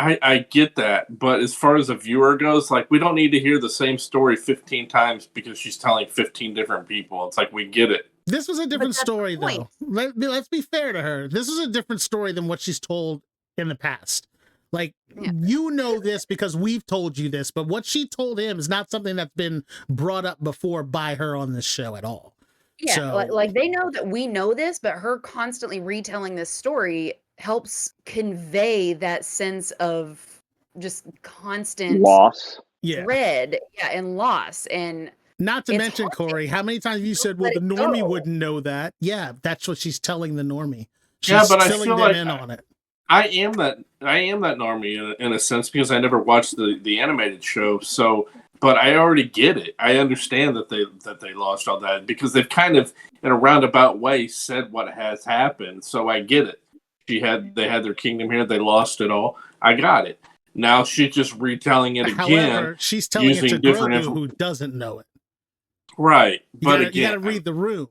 I get that, but as far as a viewer goes, like we don't need to hear the same story 15 times because she's telling 15 different people. It's like we get it. This was a different story, though. Let's be fair to her. This is a different story than what she's told in the past. Like, you know this because we've told you this, but what she told him is not something that's been brought up before by her on this show at all. Yeah, so, like they know that we know this, but her constantly retelling this story helps convey that sense of just constant loss, dread, and loss. And not to mention, Corey, how many times have you said, well, the normie wouldn't know that? Yeah, that's what she's telling the normie. She's but I filling feel them like in on it. I am that normie in a sense because I never watched the animated show, so but I already get it. I understand that they lost all that because they've kind of in a roundabout way said what has happened, so I get it. They had their kingdom here, they lost it all. I got it. Now she's just retelling it again. However, she's telling it to Grogu who doesn't know it. Right, you gotta read the room.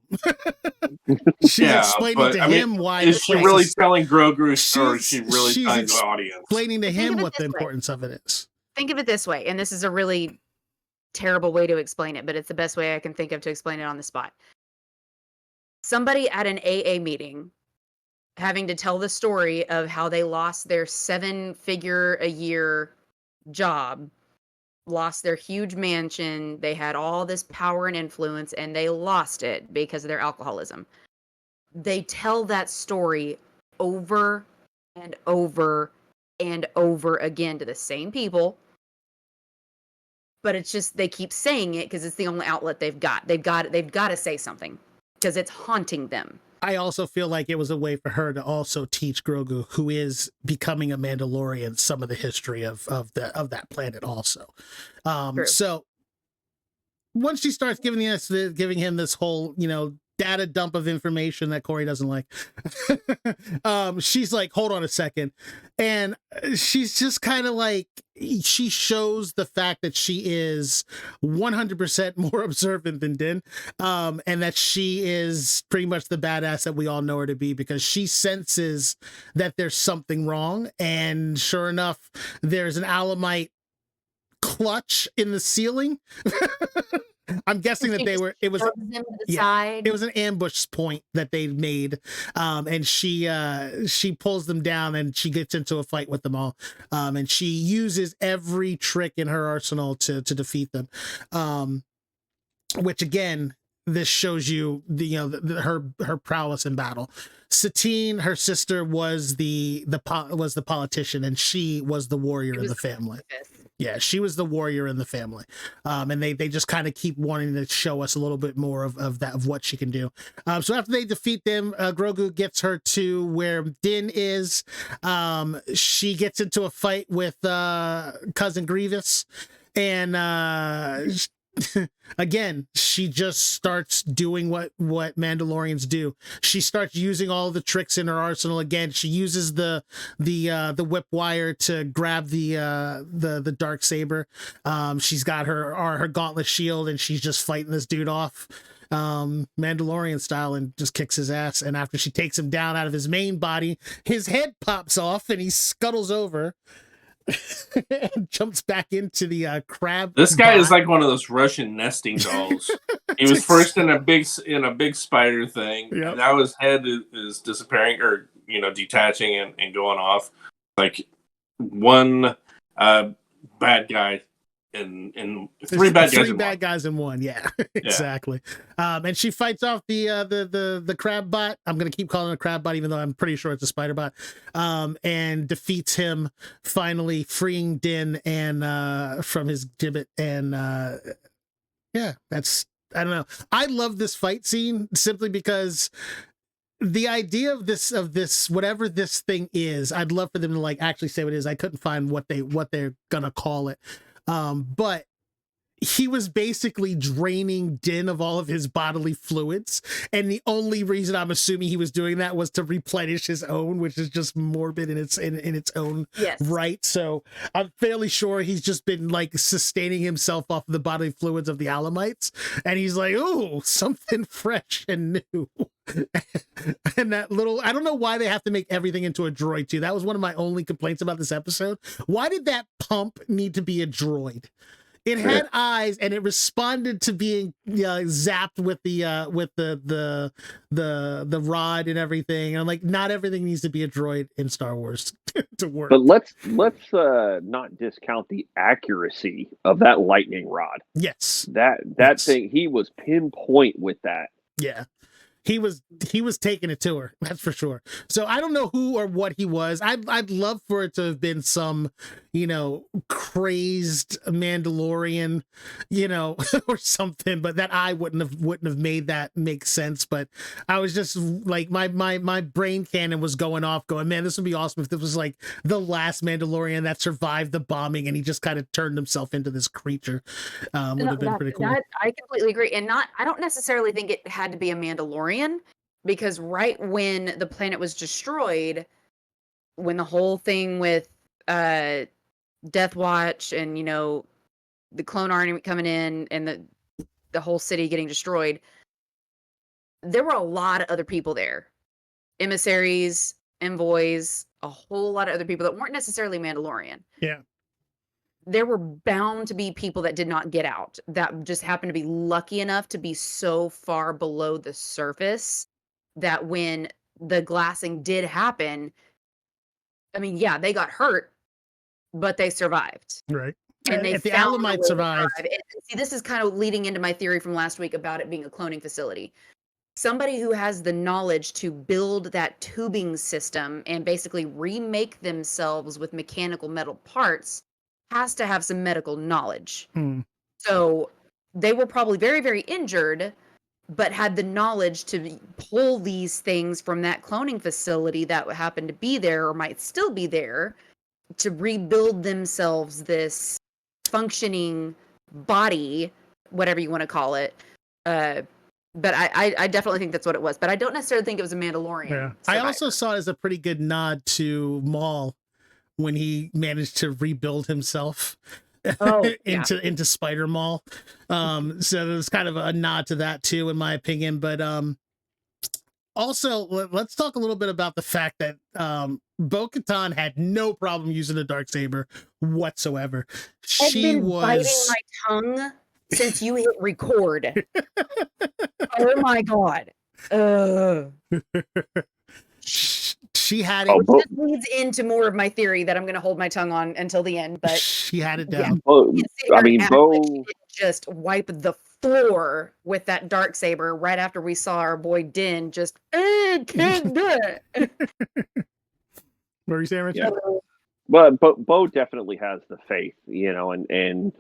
She's explaining to him why. Is she really telling Grogu, or is she really telling the audience? Explaining to him what the importance of it is. Think of it this way, and this is a really terrible way to explain it, but it's the best way I can think of to explain it on the spot. Somebody at an AA meeting having to tell the story of how they lost their 7-figure-a-year job, lost their huge mansion, they had all this power and influence, and they lost it because of their alcoholism. They tell that story over and over and over again to the same people, but it's just they keep saying it because it's the only outlet they've got. They've got to say something because it's haunting them. I also feel like it was a way for her to also teach Grogu, who is becoming a Mandalorian, some of the history of that planet also. So once she starts giving him this whole, data dump of information that Corey doesn't like, she's like, hold on a second. And she's just kind of like, she shows the fact that she is 100% more observant than Din, and that she is pretty much the badass that we all know her to be, because she senses that there's something wrong. And sure enough, there's an Alamite clutch in the ceiling. I'm guessing that it was an ambush point that they made, and she pulls them down and she gets into a fight with them all, and she uses every trick in her arsenal to defeat them, which again, this shows you her prowess in battle. Satine, her sister, was the politician, and she was the warrior in the family. Yeah, she was the warrior in the family. And they just kind of keep wanting to show us a little bit more of what she can do. So after they defeat them, Grogu gets her to where Din is. She gets into a fight with Cousin Grievous, and again, she just starts doing what Mandalorians do. She starts using all the tricks in her arsenal again. She uses the whip wire to grab the dark saber. She's got her gauntlet shield, and she's just fighting this dude off. Mandalorian style, and just kicks his ass. And after she takes him down out of his main body, his head pops off and he scuttles over and jumps back into the crab. This guy bot. is like one of those Russian nesting dolls. He was first in a big spider thing. Yep. Now his head is disappearing, or detaching and going off. Like one bad guy and three bad guys in one. Yeah, exactly. And she fights off the crab bot. I'm gonna keep calling it a crab bot, even though I'm pretty sure it's a spider bot. And defeats him, finally freeing Din and from his gibbet. And yeah, that's, I don't know. I love this fight scene simply because the idea of this whatever this thing is, I'd love for them to like actually say what it is. I couldn't find what they're gonna call it. But he was basically draining Din of all of his bodily fluids, and the only reason I'm assuming he was doing that was to replenish his own, which is just morbid in its own right. So I'm fairly sure he's just been like sustaining himself off of the bodily fluids of the Alamites, and he's like, oh, something fresh and new. And that little, I don't know why they have to make everything into a droid too. That was one of my only complaints about this episode. Why did that pump need to be a droid? It had eyes, and it responded to being zapped with the rod and everything. And I'm like, not everything needs to be a droid in Star Wars to work. But let's not discount the accuracy of that lightning rod. Yes, that thing, he was pinpoint with that. Yeah. He was taking it to her, that's for sure. So I don't know who or what he was. I'd love for it to have been some, crazed Mandalorian, or something. But that I wouldn't have made that make sense. But I was just like, my brain cannon was going off, going, man, this would be awesome if this was like the last Mandalorian that survived the bombing and he just kind of turned himself into this creature. Would have been pretty cool. I completely agree, and I don't necessarily think it had to be a Mandalorian. Because right when the planet was destroyed, when the whole thing with Death Watch and the clone army coming in and the whole city getting destroyed, there were a lot of other people there, emissaries, envoys, a whole lot of other people that weren't necessarily Mandalorian. Yeah. There were bound to be people that did not get out, that just happened to be lucky enough to be so far below the surface that when the glassing did happen, I mean, yeah, they got hurt, but they survived. Right. And if the Alamites survived. See, this is kind of leading into my theory from last week about it being a cloning facility. Somebody who has the knowledge to build that tubing system and basically remake themselves with mechanical metal parts has to have some medical knowledge. So they were probably very, very injured, but had the knowledge to pull these things from that cloning facility that happened to be there or might still be there to rebuild themselves this functioning body, whatever you want to call it. But I definitely think that's what it was. But I don't necessarily think it was a Mandalorian. Yeah. I also saw it as a pretty good nod to Maul when he managed to rebuild himself into Spider Maul. So there's kind of a nod to that too, in my opinion. But also let's talk a little bit about the fact that Bo-Katan had no problem using the Darksaber whatsoever. I've been biting my tongue since you hit record. Oh my god. She had it. This leads into more of my theory that I'm going to hold my tongue on until the end. But she had it down. Yeah. Bo just wipe the floor with that Darksaber right after we saw our boy Din just can't do it. What are you saying, Richard? Yeah. Well, Bo definitely has the faith, and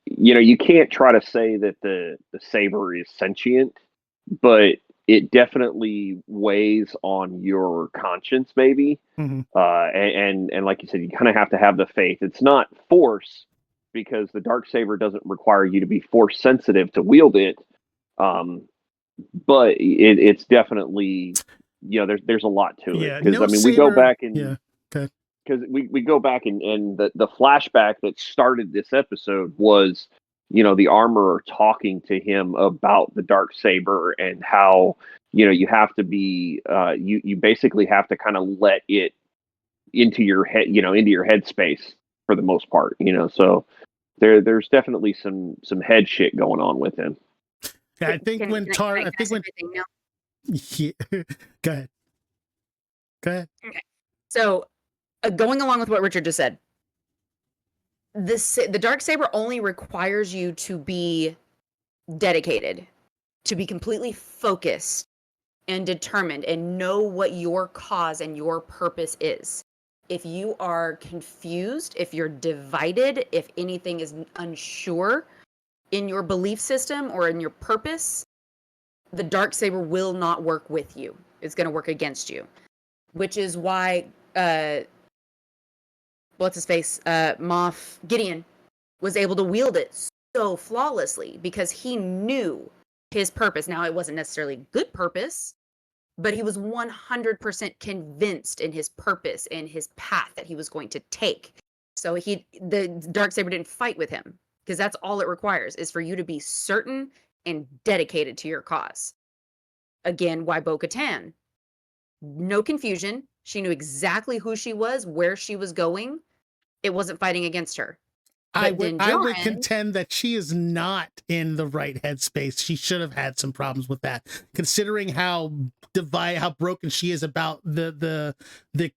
you can't try to say that the saber is sentient, but it definitely weighs on your conscience, maybe. Mm-hmm. And like you said, you kind of have to have the faith. It's not force, because the Darksaber doesn't require you to be force sensitive to wield it. But it's definitely, there's a lot to it. Because we go back and because we go back and the flashback that started this episode was the armorer talking to him about the Darksaber and how, you have to be, you basically have to kind of let it into your head, into your headspace for the most part, so there's definitely some head shit going on with him. Yeah, I think when Tar, I think when. Yeah. Go ahead. Okay. So, going along with what Richard just said, the Darksaber only requires you to be dedicated, to be completely focused and determined, and know what your cause and your purpose is. If you are confused, if you're divided, if anything is unsure in your belief system or in your purpose, the Darksaber will not work with you. It's going to work against you, which is why what's his face, Moff Gideon was able to wield it so flawlessly because he knew his purpose. Now, it wasn't necessarily good purpose, but he was 100% convinced in his purpose and his path that he was going to take. So the Darksaber didn't fight with him, because that's all it requires, is for you to be certain and dedicated to your cause. Again, why Bo-Katan? No confusion. She knew exactly who she was, where she was going. It wasn't fighting against her. I would contend that she is not in the right headspace. She should have had some problems with that, considering how broken she is about the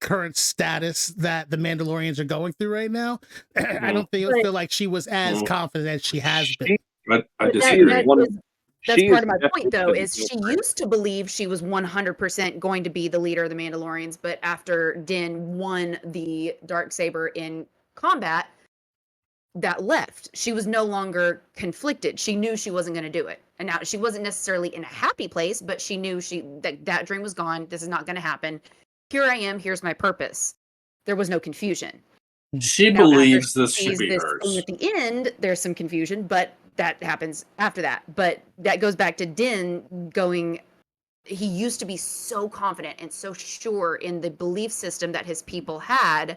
current status that the Mandalorians are going through right now. I don't feel like she was as confident as she has been. I disagree. That's part of my point, though, is she used to believe she was 100% going to be the leader of the Mandalorians, but after Din won the Darksaber in combat, that left. She was no longer conflicted. She knew she wasn't going to do it. And now she wasn't necessarily in a happy place, but she knew that dream was gone. This is not going to happen. Here I am. Here's my purpose. There was no confusion. She believes this should be hers. At the end, there's some confusion, but that happens after that. But that goes back to Din going, he used to be so confident and so sure in the belief system that his people had.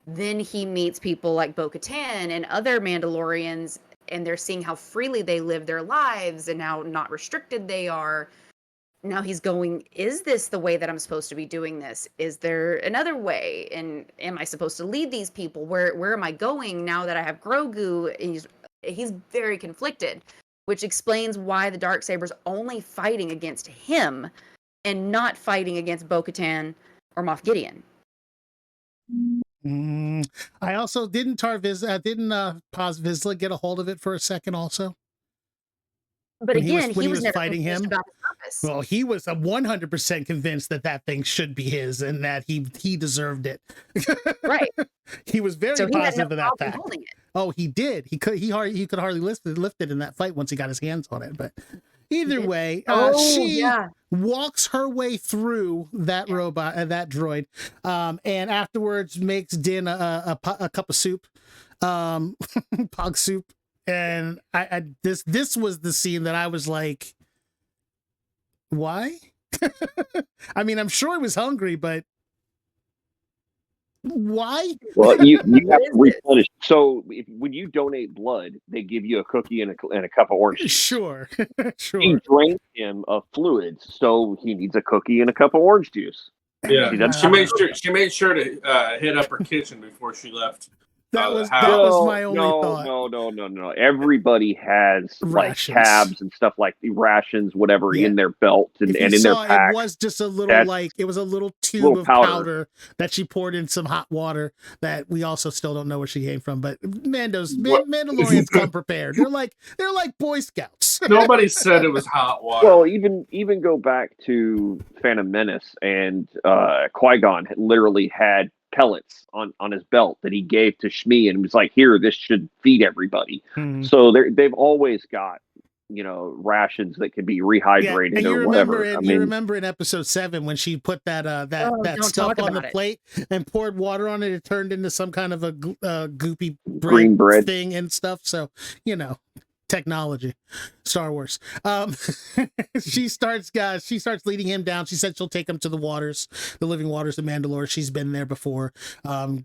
Then he meets people like Bo-Katan and other Mandalorians, and they're seeing how freely they live their lives and how not restricted they are. Now he's going, is this the way that I'm supposed to be doing this? Is there another way? And am I supposed to lead these people? Where am I going now that I have Grogu? And he's very conflicted, which explains why the Darksaber's only fighting against him and not fighting against Bo-Katan or Moff Gideon. I also didn't Paz Vizsla get a hold of it for a second also? But when again, he was never fighting him. About his purpose. Well, he was 100% convinced that thing should be his and that he deserved it. Right. He was very positive of that fact. Holding it. Oh, he did. He could hardly lift it in that fight once he got his hands on it. But either way, she walks her way through that robot, that droid, and afterwards makes Din a cup of soup, pog soup. And this was the scene that I was like, why? I mean, I'm sure he was hungry, but why? Well, you have to replenish. So when you donate blood, they give you a cookie and a cup of orange juice. Sure. He drained him of fluids, so he needs a cookie and a cup of orange juice. Yeah, she made sure to hit up her kitchen before she left. That was my only thought. No. Everybody has rations. Like tabs and stuff like rations, whatever in their belt and in their pack. It was just a little tube of powder that she poured in some hot water that we also still don't know where she came from. But Mandalorians come prepared. They're like Boy Scouts. Nobody said it was hot water. Well, even go back to Phantom Menace, and Qui-Gon literally had pellets on his belt that he gave to Shmi and was like, here, this should feed everybody. So they've always got rations that can be rehydrated or whatever. You remember in episode 7 when she put that stuff on the plate and poured water on it, it turned into some kind of a goopy green bread thing and stuff. So technology, Star Wars. She starts leading him down. She said she'll take him to the living waters of Mandalore. She's been there before,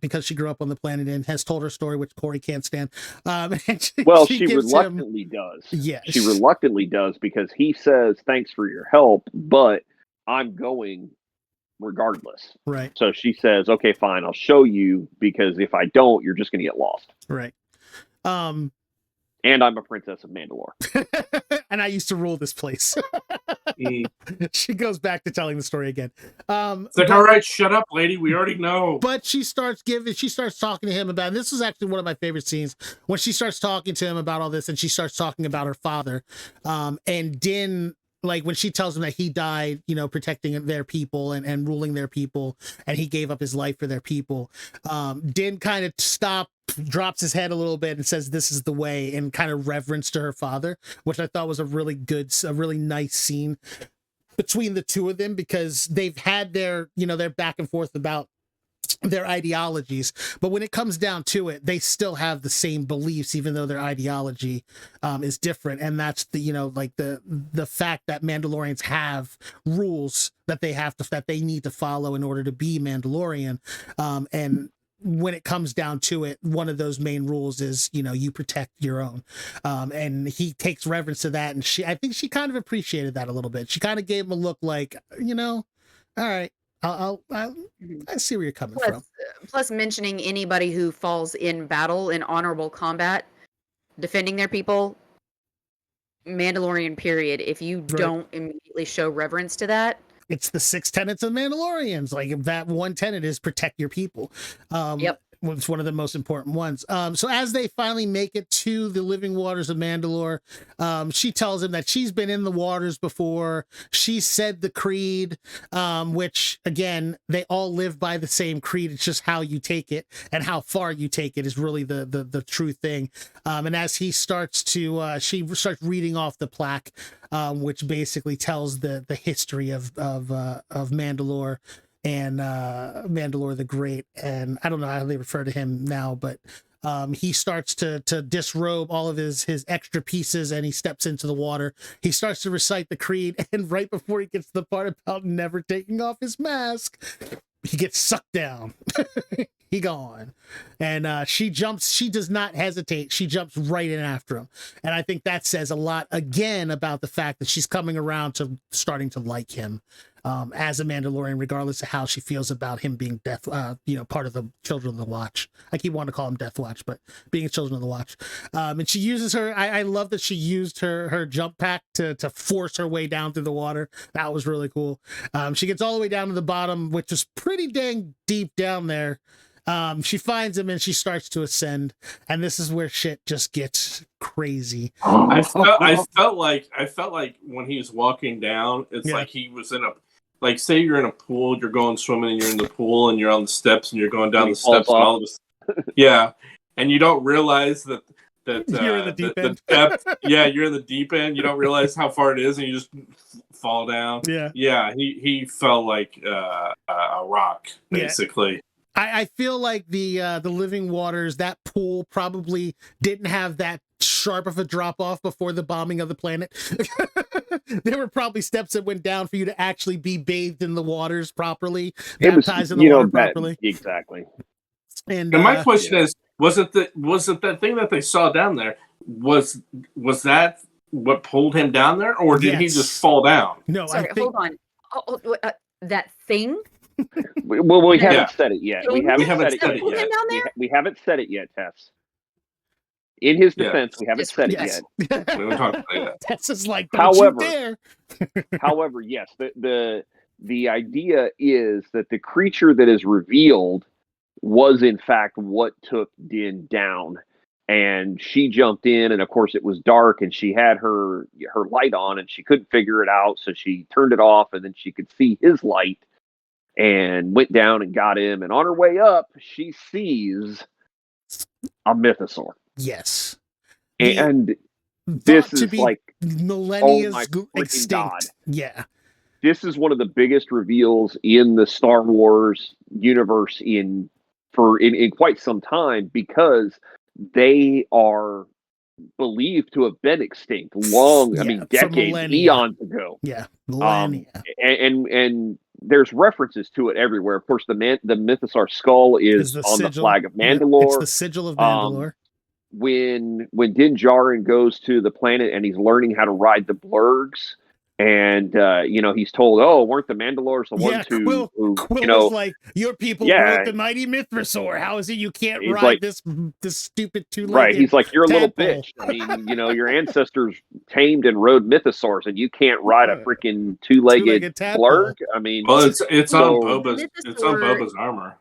because she grew up on the planet and has told her story, which Corey can't stand. She reluctantly does. Yeah, she reluctantly does, because he says, "Thanks for your help, but I'm going regardless." Right. So she says, "Okay, fine, I'll show you, because if I don't, you're just going to get lost." Right. And I'm a princess of Mandalore. And I used to rule this place. She goes back to telling the story again. It's like, all right, shut up, lady. We already know. But she starts talking to him about, and this is actually one of my favorite scenes, when she starts talking to him about all this, and she starts talking about her father. And Din, like when she tells him that he died, protecting their people and ruling their people, and he gave up his life for their people. Din kind of drops his head a little bit and says, "This is the way," and kind of reverence to her father, which I thought was a really nice scene between the two of them, because they've had their back and forth about their ideologies, but when it comes down to it, they still have the same beliefs, even though their ideology is different. And that's the fact that Mandalorians have rules that they need to follow in order to be Mandalorian. And when it comes down to it, one of those main rules is, you protect your own. And he takes reverence to that. And I think she kind of appreciated that a little bit. She kind of gave him a look like, all right, I see where you're coming from. Plus, mentioning anybody who falls in battle in honorable combat, defending their people, Mandalorian period. If you don't immediately show reverence to that, it's the 6 tenets of Mandalorians. Like, that one tenet is protect your people. Yep. It's one of the most important ones. So as they finally make it to the living waters of Mandalore, she tells him that she's been in the waters before. She said the creed, which, again, they all live by the same creed. It's just how you take it and how far you take it is really the true thing. And as he starts to, she starts reading off the plaque, which basically tells the history of Mandalore and Mandalore the Great. And I don't know how they refer to him now, but he starts to disrobe all of his extra pieces, and he steps into the water. He starts to recite the creed, and right before he gets to the part about never taking off his mask, he gets sucked down. He gone. And she does not hesitate. She jumps right in after him. And I think that says a lot, again, about the fact that she's coming around to starting to like him as a Mandalorian, regardless of how she feels about him being part of the Children of the Watch. I keep wanting to call him Death Watch, but being a Children of the Watch. And she uses I love that she used her jump pack to force her way down through the water. That was really cool. She gets all the way down to the bottom, which is pretty dang deep down there. She finds him and she starts to ascend, and this is where shit just gets crazy. I felt like when he was walking down, it's like he was in like, say you're in a pool, you're going swimming and you're in the pool and you're on the steps and you're going down the steps and all of this. Yeah. And you don't realize that you're in the deep end. Depth, you're in the deep end. You don't realize how far it is and you just fall down. Yeah. Yeah. He felt like a rock, basically. Yeah. I feel like the living waters, that pool probably didn't have that sharp of a drop off before the bombing of the planet. There were probably steps that went down for you to actually be bathed in the waters properly, baptized in the water properly. Exactly. And my question is, was it that thing that they saw down there? Was that what pulled him down there, or did he just fall down? No, sorry, hold on. That thing. Well, we haven't said it yet. We haven't said it yet. We haven't said it yet, Tess. In his defense, we haven't said it yet. We haven't talked about that. Tess is like, don't you dare. However, yes, the idea is that the creature that is revealed was in fact what took Din down. And she jumped in, and of course it was dark, and she had her light on, and she couldn't figure it out, so she turned it off, and then she could see his light. And went down and got him. And on her way up, she sees a mythosaur. Yes. And this is like millennia extinct. God. Yeah. This is one of the biggest reveals in the Star Wars universe in quite some time, because they are believed to have been extinct long, I mean, decades, eons ago. Yeah, millennia. And there's references to it everywhere. Of course, the Mythosaur skull is the on sigil. The flag of Mandalore. It's the sigil of Mandalore. When Din Djarin goes to the planet and he's learning how to ride the blurgs, and he's told, "Oh, weren't the Mandalores the ones who was like, your people rode the mighty Mythosaur. How is it you can't ride this stupid two-legged Right, he's like, you're a little tadpole. bitch. I mean, your ancestors tamed and rode Mythosaurs, and you can't ride a freaking two-legged blurg. I mean, well, it's on Boba's armor.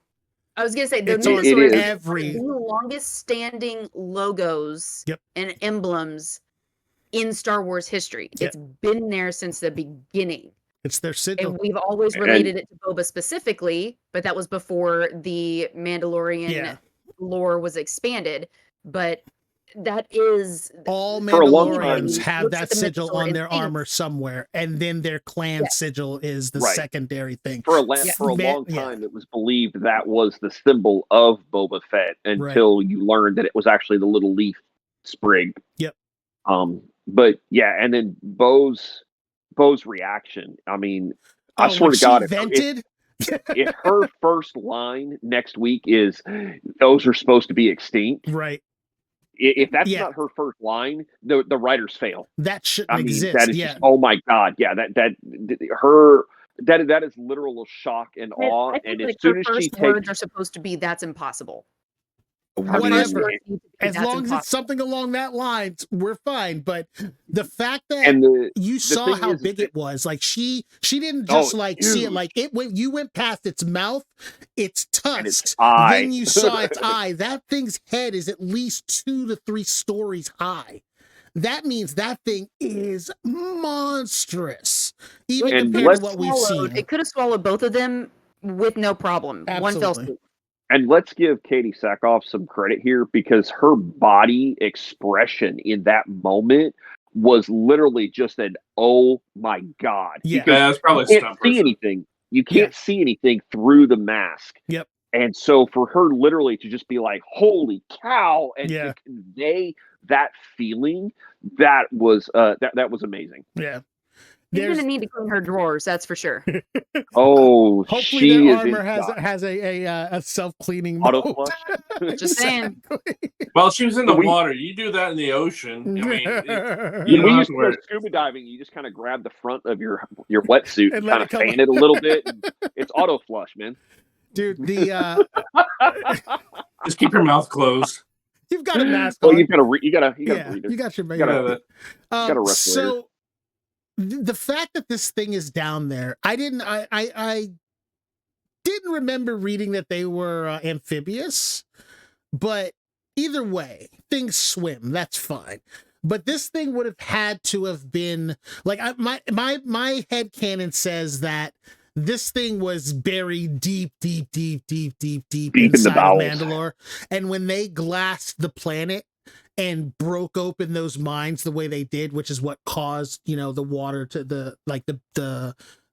I was gonna say the Mythosaur is the longest standing logos and emblems in Star Wars history. It's been there since the beginning. It's their sigil. And we've always related it to Boba specifically, but that was before the Mandalorian lore was expanded. But that is all Mandalorians have that sigil on their armor somewhere, and then their clan sigil is the secondary thing. For a long time, it was believed that was the symbol of Boba Fett until you learned that it was actually the little leaf sprig. Yep. But yeah, and then Bo's reaction. I mean, I swear to God, if her first line next week is "those are supposed to be extinct," right? If that's not her first line, the writers fail. That shouldn't exist. That is just, oh my God, that is literal shock and awe. I think and as soon as she words are supposed to be, that's impossible. Whatever. As long as it's something along that lines, we're fine. But the fact that you saw how big it was, like she didn't just see it like it went. You went past its mouth, its tusks, then you saw its eye. That thing's head is at least 2 to 3 stories high. That means that thing is monstrous, even compared to what we've seen. It could have swallowed both of them with no problem. Absolutely. One fell swoop. And let's give Katie Sackhoff some credit here, because her body expression in that moment was literally just an "oh my God!" Yeah, that's probably you can't see anything. You can't see anything through the mask. Yep. And so for her literally to just be like, "Holy cow!" and to convey that feeling, that was amazing. Yeah. She's gonna need to clean her drawers, that's for sure. Hopefully their armor has a self-cleaning mode. Auto flush. Just saying. Well, she was in the water. You do that in the ocean. I mean, you used to go scuba diving. You just kind of grab the front of your wetsuit and kind of fan it a little bit. And it's auto flush, man. Dude, just keep your mouth closed. You've got a mask on. Well, you got a you got your so the fact that this thing is down there, I didn't remember reading that they were amphibious, but either way, things swim. That's fine. But this thing would have had to have been like my headcanon says that this thing was buried deep inside of Mandalore, and when they glassed the planet and broke open those mines the way they did, which is what caused, the water to the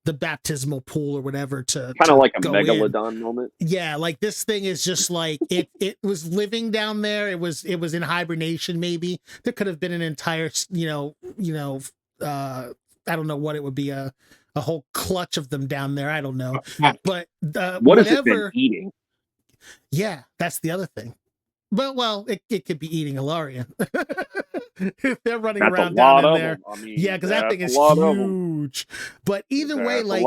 baptismal pool or whatever to kind of like a megalodon moment. Yeah, like this thing is just like it was living down there. It was in hibernation. Maybe there could have been an entire I don't know what it would be, a whole clutch of them down there. I don't know, but what has it been eating? Yeah, that's the other thing. But well, it could be eeting Ilarian. If they're running around down in there. I mean, because that thing is huge. But either way, like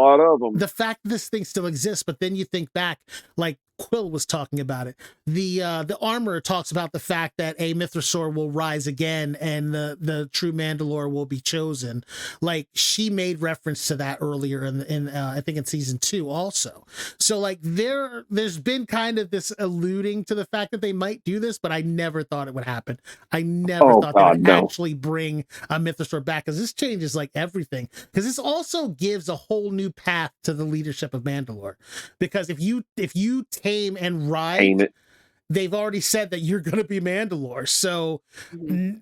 the fact that this thing still exists, but then you think back, like Quill was talking about it. The armor talks about the fact that a Mythosaur will rise again and the true Mandalore will be chosen. Like she made reference to that earlier in I think in season 2 also. So like there's been kind of this alluding to the fact that they might do this, but I never thought it would happen. I never thought they would actually bring a Mythosaur back, because this changes like everything. Because this also gives a whole new path to the leadership of Mandalore. Because if you tame and ride, they've already said that you're going to be Mandalore. So I'm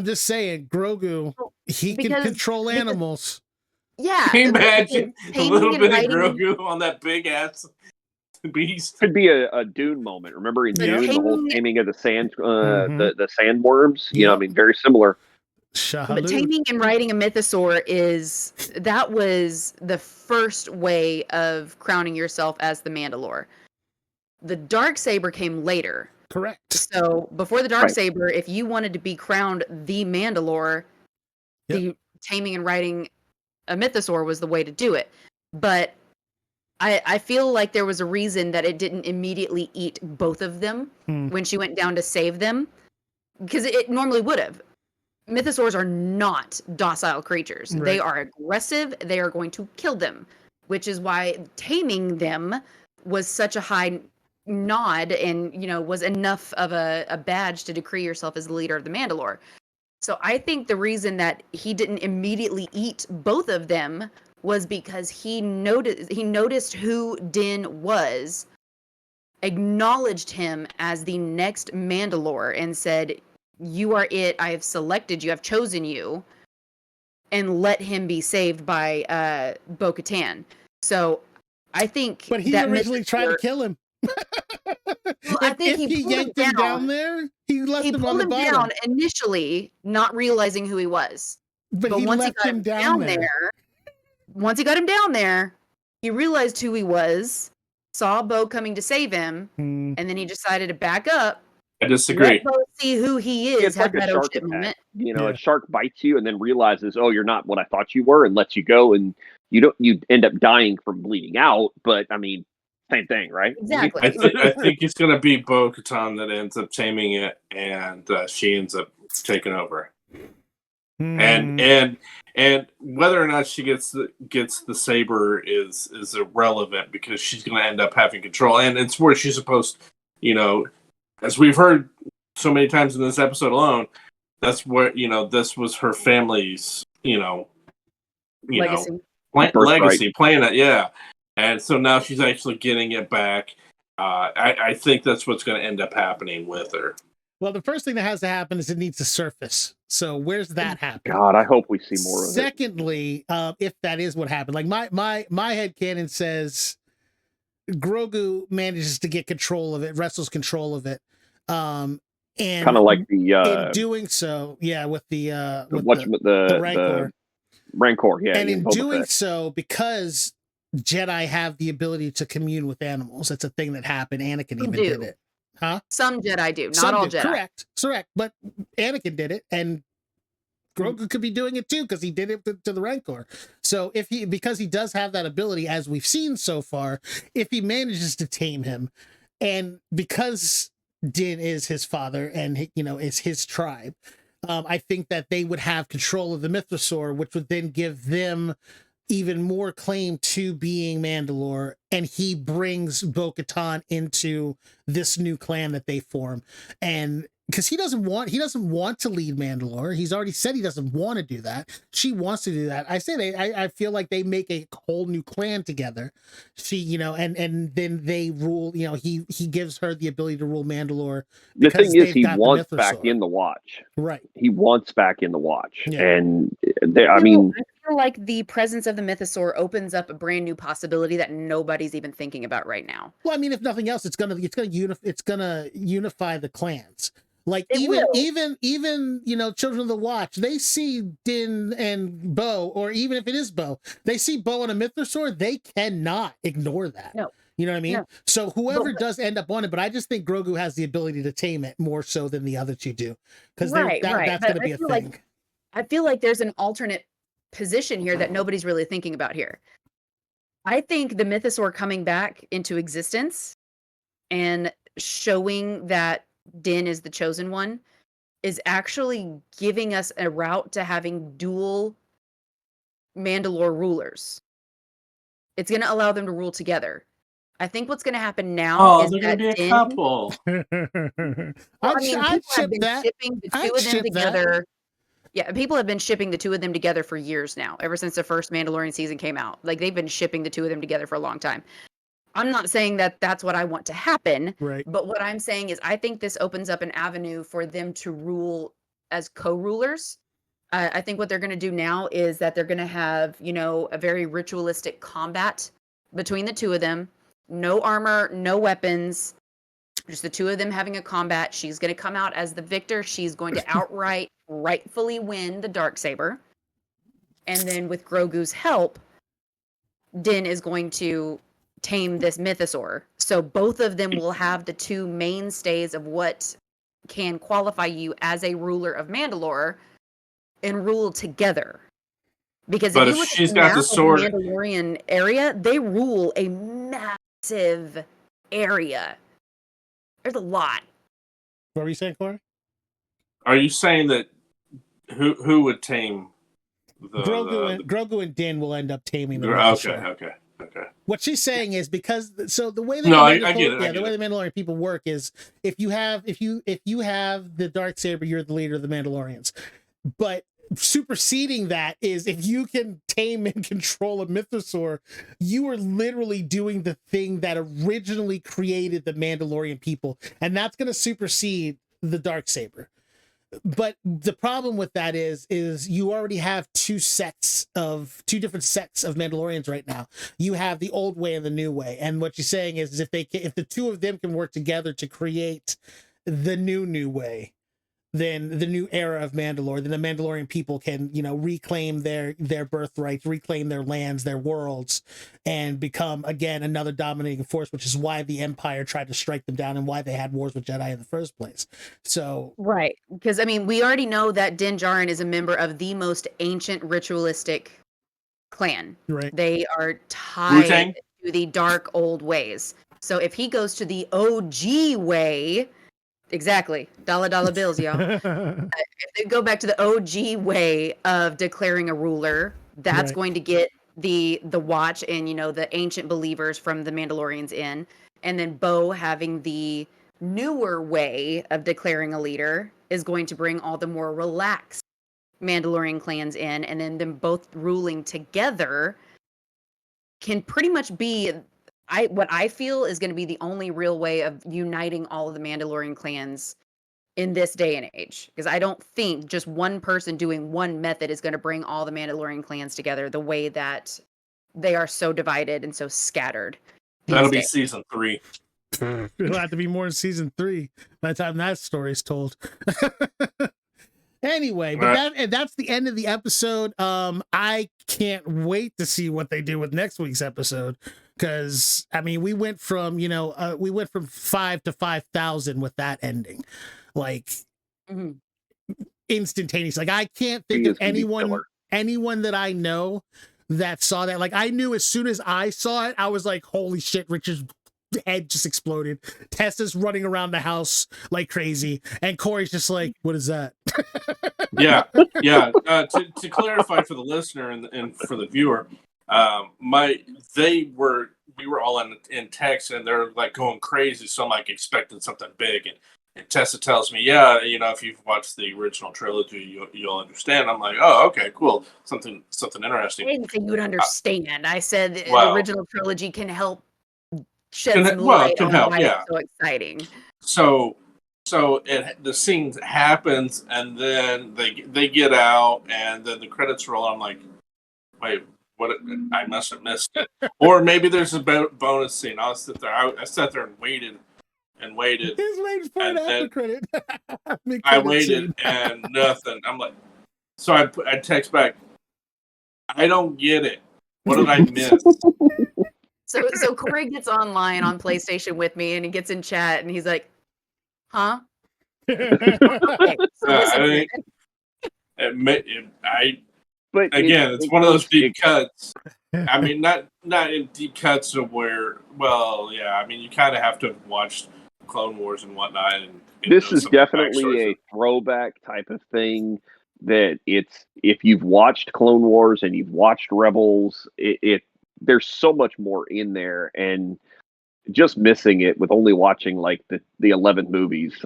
just saying, Grogu, he can control animals. Yeah. Can you imagine a little bit of Grogu on that big ass beast. Could be a Dune moment. Remember in Dune, the whole taming of the sand, the sandworms. You know, I mean, very similar. But taming and riding a mythosaur was the first way of crowning yourself as the Mandalore. The Darksaber came later. Correct. So before the Darksaber, if you wanted to be crowned the Mandalore, the taming and riding a mythosaur was the way to do it. But I feel like there was a reason that it didn't immediately eat both of them when she went down to save them, because it normally would have. Mythosaurs are not docile creatures. Right. They are aggressive. They are going to kill them, which is why taming them was such a high nod and, was enough of a badge to decree yourself as the leader of the Mandalore. So I think the reason that he didn't immediately eat both of them was because he noticed who Din was, acknowledged him as the next Mandalore, and said, "You are it. I have selected you. I've chosen you," and let him be saved by Bo-Katan. So I think, but he originally tried to kill him. Well, I think if he yanked him down there, he left him on the bottom. Down initially, not realizing who he was. But he once left he got him down there. Once he got him down there, he realized who he was, saw Bo coming to save him, and then he decided to back up. I disagree. Let Bo see who he is. It's like a shark attack. A shark bites you and then realizes, oh, you're not what I thought you were, and lets you go, and you end up dying from bleeding out. But I mean, same thing, right? Exactly. I think it's going to be Bo-Katan that ends up taming it, and she ends up taking over. And whether or not she gets the saber is irrelevant, because she's going to end up having control, and it's where she's supposed, as we've heard so many times in this episode alone, that's where this was her family's legacy playing it, yeah. And so now she's actually getting it back. I think that's what's going to end up happening with her. Well, the first thing that has to happen is it needs to surface. So where's that happen? God, I hope we see more of it. Secondly, if that is what happened, like my headcanon says Grogu manages to get control of it, wrestles control of it. And kind of like in doing so, with the Rancor, yeah. And in doing so, because Jedi have the ability to commune with animals, it's a thing that happened. Anakin even did it. Huh? Some Jedi do, not all Jedi. Correct. But Anakin did it, and Grogu could be doing it too, because he did it to the Rancor. So because he does have that ability, as we've seen so far, if he manages to tame him, and because Din is his father and is his tribe, I think that they would have control of the Mythosaur, which would then give them even more claim to being Mandalore, and he brings Bo-Katan into this new clan that they form. And because he doesn't want to lead Mandalore. He's already said he doesn't want to do that. She wants to do that. I feel like they make a whole new clan together. She, and then they rule, he gives her the ability to rule Mandalore. The thing is, he wants back in the Watch. Right. He wants back in the Watch. Yeah. And I feel like the presence of the Mythosaur opens up a brand new possibility that nobody's even thinking about right now. Well, I mean, if nothing else, it's gonna unify the clans. Like even Children of the Watch, they see Din and Bo, or even if it is Bo, they see Bo on a Mythosaur, they cannot ignore that. No. You know what I mean? No. So whoever does end up on it, but I just think Grogu has the ability to tame it more so than the other two do. Because that's going to be a thing. I feel like there's an alternate position here that nobody's really thinking about here. I think the Mythosaur coming back into existence and showing that Din is the chosen one is actually giving us a route to having dual Mandalore rulers. It's going to allow them to rule together. I think what's going to happen now is they're that going to be a couple. I'd ship that. Shipping the two of them together. Yeah, people have been shipping the two of them together for years now, ever since the first Mandalorian season came out. Like, they've been shipping the two of them together for a long time. I'm not saying that that's what I want to happen, right? But what I'm saying is I think this opens up an avenue for them to rule as co-rulers. I think what they're going to do now is that they're going to have, a very ritualistic combat between the two of them. no armor, no weapons, just the two of them having a combat. She's going to come out as the victor. She's going to rightfully win the Darksaber. And then with Grogu's help, Din is going to tame this mythosaur. So both of them will have the two mainstays of what can qualify you as a ruler of Mandalore and rule together. Because if you look at the map of the Mandalorian area, they rule a massive area. There's a lot. What were you saying, Corey? Are you saying that who would tame Grogu and Din will end up taming the Okay. What she's saying is because the way that I get it. The way the Mandalorian people work is if you have the Darksaber, you're the leader of the Mandalorians. But superseding that is if you can tame and control a mythosaur, you are literally doing the thing that originally created the Mandalorian people, and that's going to supersede the Darksaber. But the problem with that is you already have two different sets of Mandalorians right now. You have the old way and the new way, and what you're saying is if the two of them can work together to create the new way, then the new era of Mandalore, then the Mandalorian people can, reclaim their birthrights, reclaim their lands, their worlds, and become, again, another dominating force, which is why the Empire tried to strike them down and why they had wars with Jedi in the first place. So right. Because, we already know that Din Djarin is a member of the most ancient ritualistic clan. Right. They are tied to the dark old ways. So if he goes to the OG way... Exactly. Dollar bills, y'all. If they go back to the OG way of declaring a ruler, that's going to get the watch and, the ancient believers from the Mandalorians in. And then Bo having the newer way of declaring a leader is going to bring all the more relaxed Mandalorian clans in. And then them both ruling together can pretty much be... what I feel is going to be the only real way of uniting all of the Mandalorian clans in this day and age. Because I don't think just one person doing one method is going to bring all the Mandalorian clans together the way that they are so divided and so scattered. That'll be season 3. It'll have to be more in season 3 by the time that story is told. Anyway, but that's the end of the episode. I can't wait to see what they do with next week's episode. Because we went from 5 to 5,000 with that ending, instantaneous. I can't think of anyone that I know that saw that. I knew as soon as I saw it, I was like, "Holy shit!" Richard's head just exploded. Tessa's running around the house like crazy, and Corey's just like, "What is that?" Yeah. To clarify for the listener and for the viewer. We were all in text and they're going crazy. So I'm expecting something big. And Tessa tells me, if you've watched the original trilogy, you'll understand. I'm like, oh, okay, cool. Something interesting. I didn't think you would understand. I said the original trilogy can help shed some light on why it's so exciting. So the scene happens and then they get out and then the credits roll. I'm like, wait, what? I must have missed it. Or maybe there's a bonus scene. I sat there and waited. He's waiting for an after credit. I waited and nothing. I'm like, so I text back, I don't get it. What did I miss? So Corey gets online on PlayStation with me and he gets in chat and he's like, huh? Okay, so But again, it's one of those deep cuts. Not in deep cuts of where. Well, yeah. You kind of have to have watched Clone Wars and whatnot. And this is definitely a throwback type of thing. That if you've watched Clone Wars and you've watched Rebels, there's so much more in there, and just missing it with only watching the 11 movies.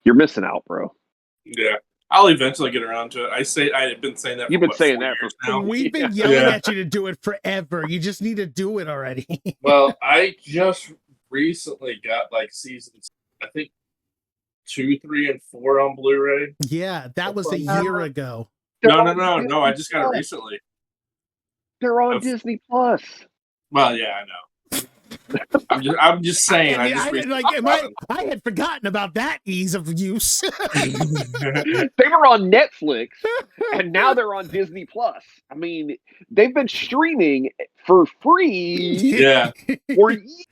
You're missing out, bro. Yeah. I'll eventually get around to it. I've been saying that. You've been saying that for now. We've been yelling at you to do it forever. You just need to do it already. Well, I just recently got seasons, I think 2, 3, and 4 on Blu-ray. Yeah, that was a year ago. No. I just got it recently. They're on Disney Plus. Well, yeah, I know. I'm just saying. I had forgotten about that ease of use. They were on Netflix, and now they're on Disney Plus. I mean, they've been streaming for free for years.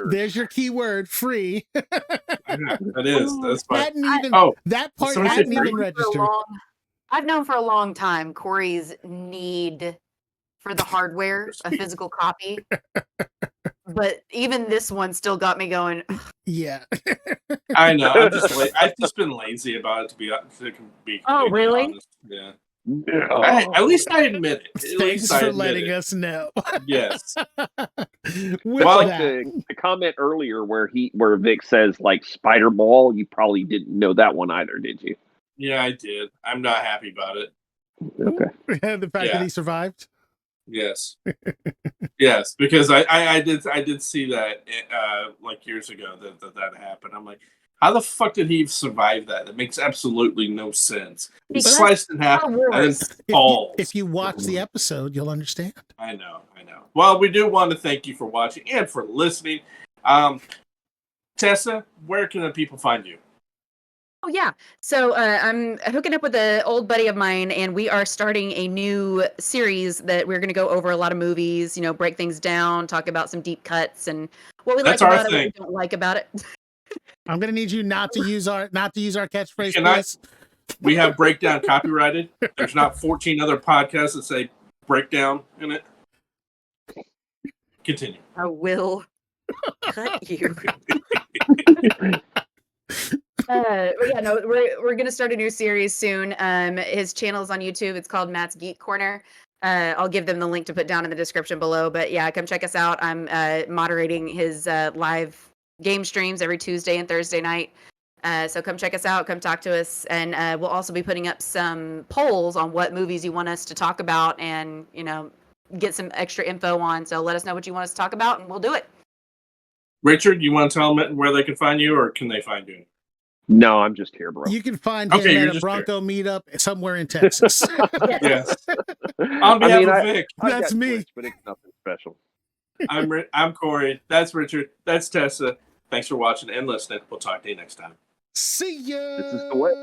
There's your keyword, free. That is. That's fine. That part hadn't even registered. I've known for a long time Corey's need for the hardware, a physical copy. But even this one still got me going. Yeah. I know. I've just been lazy about it to be really? honest. Yeah. No. At least I admit it. Thanks for letting us know. Yes. The comment earlier where Vic says like Spider Ball, you probably didn't know that one either, did you? Yeah, I did. I'm not happy about it. Okay. The fact that he survived. Yes. Yes, because I did see that like years ago that happened. I'm like, how the fuck did he survive that? It makes absolutely no sense. He's sliced in half and then falls. If you watch the episode, you'll understand. I know. Well, we do want to thank you for watching and for listening. Tessa, where can the people find you? Oh, yeah. So I'm hooking up with an old buddy of mine, and we are starting a new series that we're going to go over a lot of movies, break things down, talk about some deep cuts and what we like about it, what we don't like about it. I'm going to need you not to use our catchphrase, please. We have Breakdown copyrighted. There's not 14 other podcasts that say Breakdown in it. Continue. I will cut you. We're gonna start a new series soon. His channel is on YouTube. It's called Matt's Geek Corner. I'll give them the link to put down in the description below. But yeah, come check us out. I'm moderating his live game streams every Tuesday and Thursday night. So come check us out. Come talk to us, and we'll also be putting up some polls on what movies you want us to talk about, and get some extra info on. So let us know what you want us to talk about, and we'll do it. Richard, you want to tell them where they can find you, or can they find you? No, I'm just here, bro. You can find him at a Bronco meetup somewhere in Texas. Yes. On behalf of Vic. That's me. Twitch, but it's nothing special. I'm Corey. That's Richard. That's Tessa. Thanks for watching and listening. We'll talk to you next time. See ya. This is the way.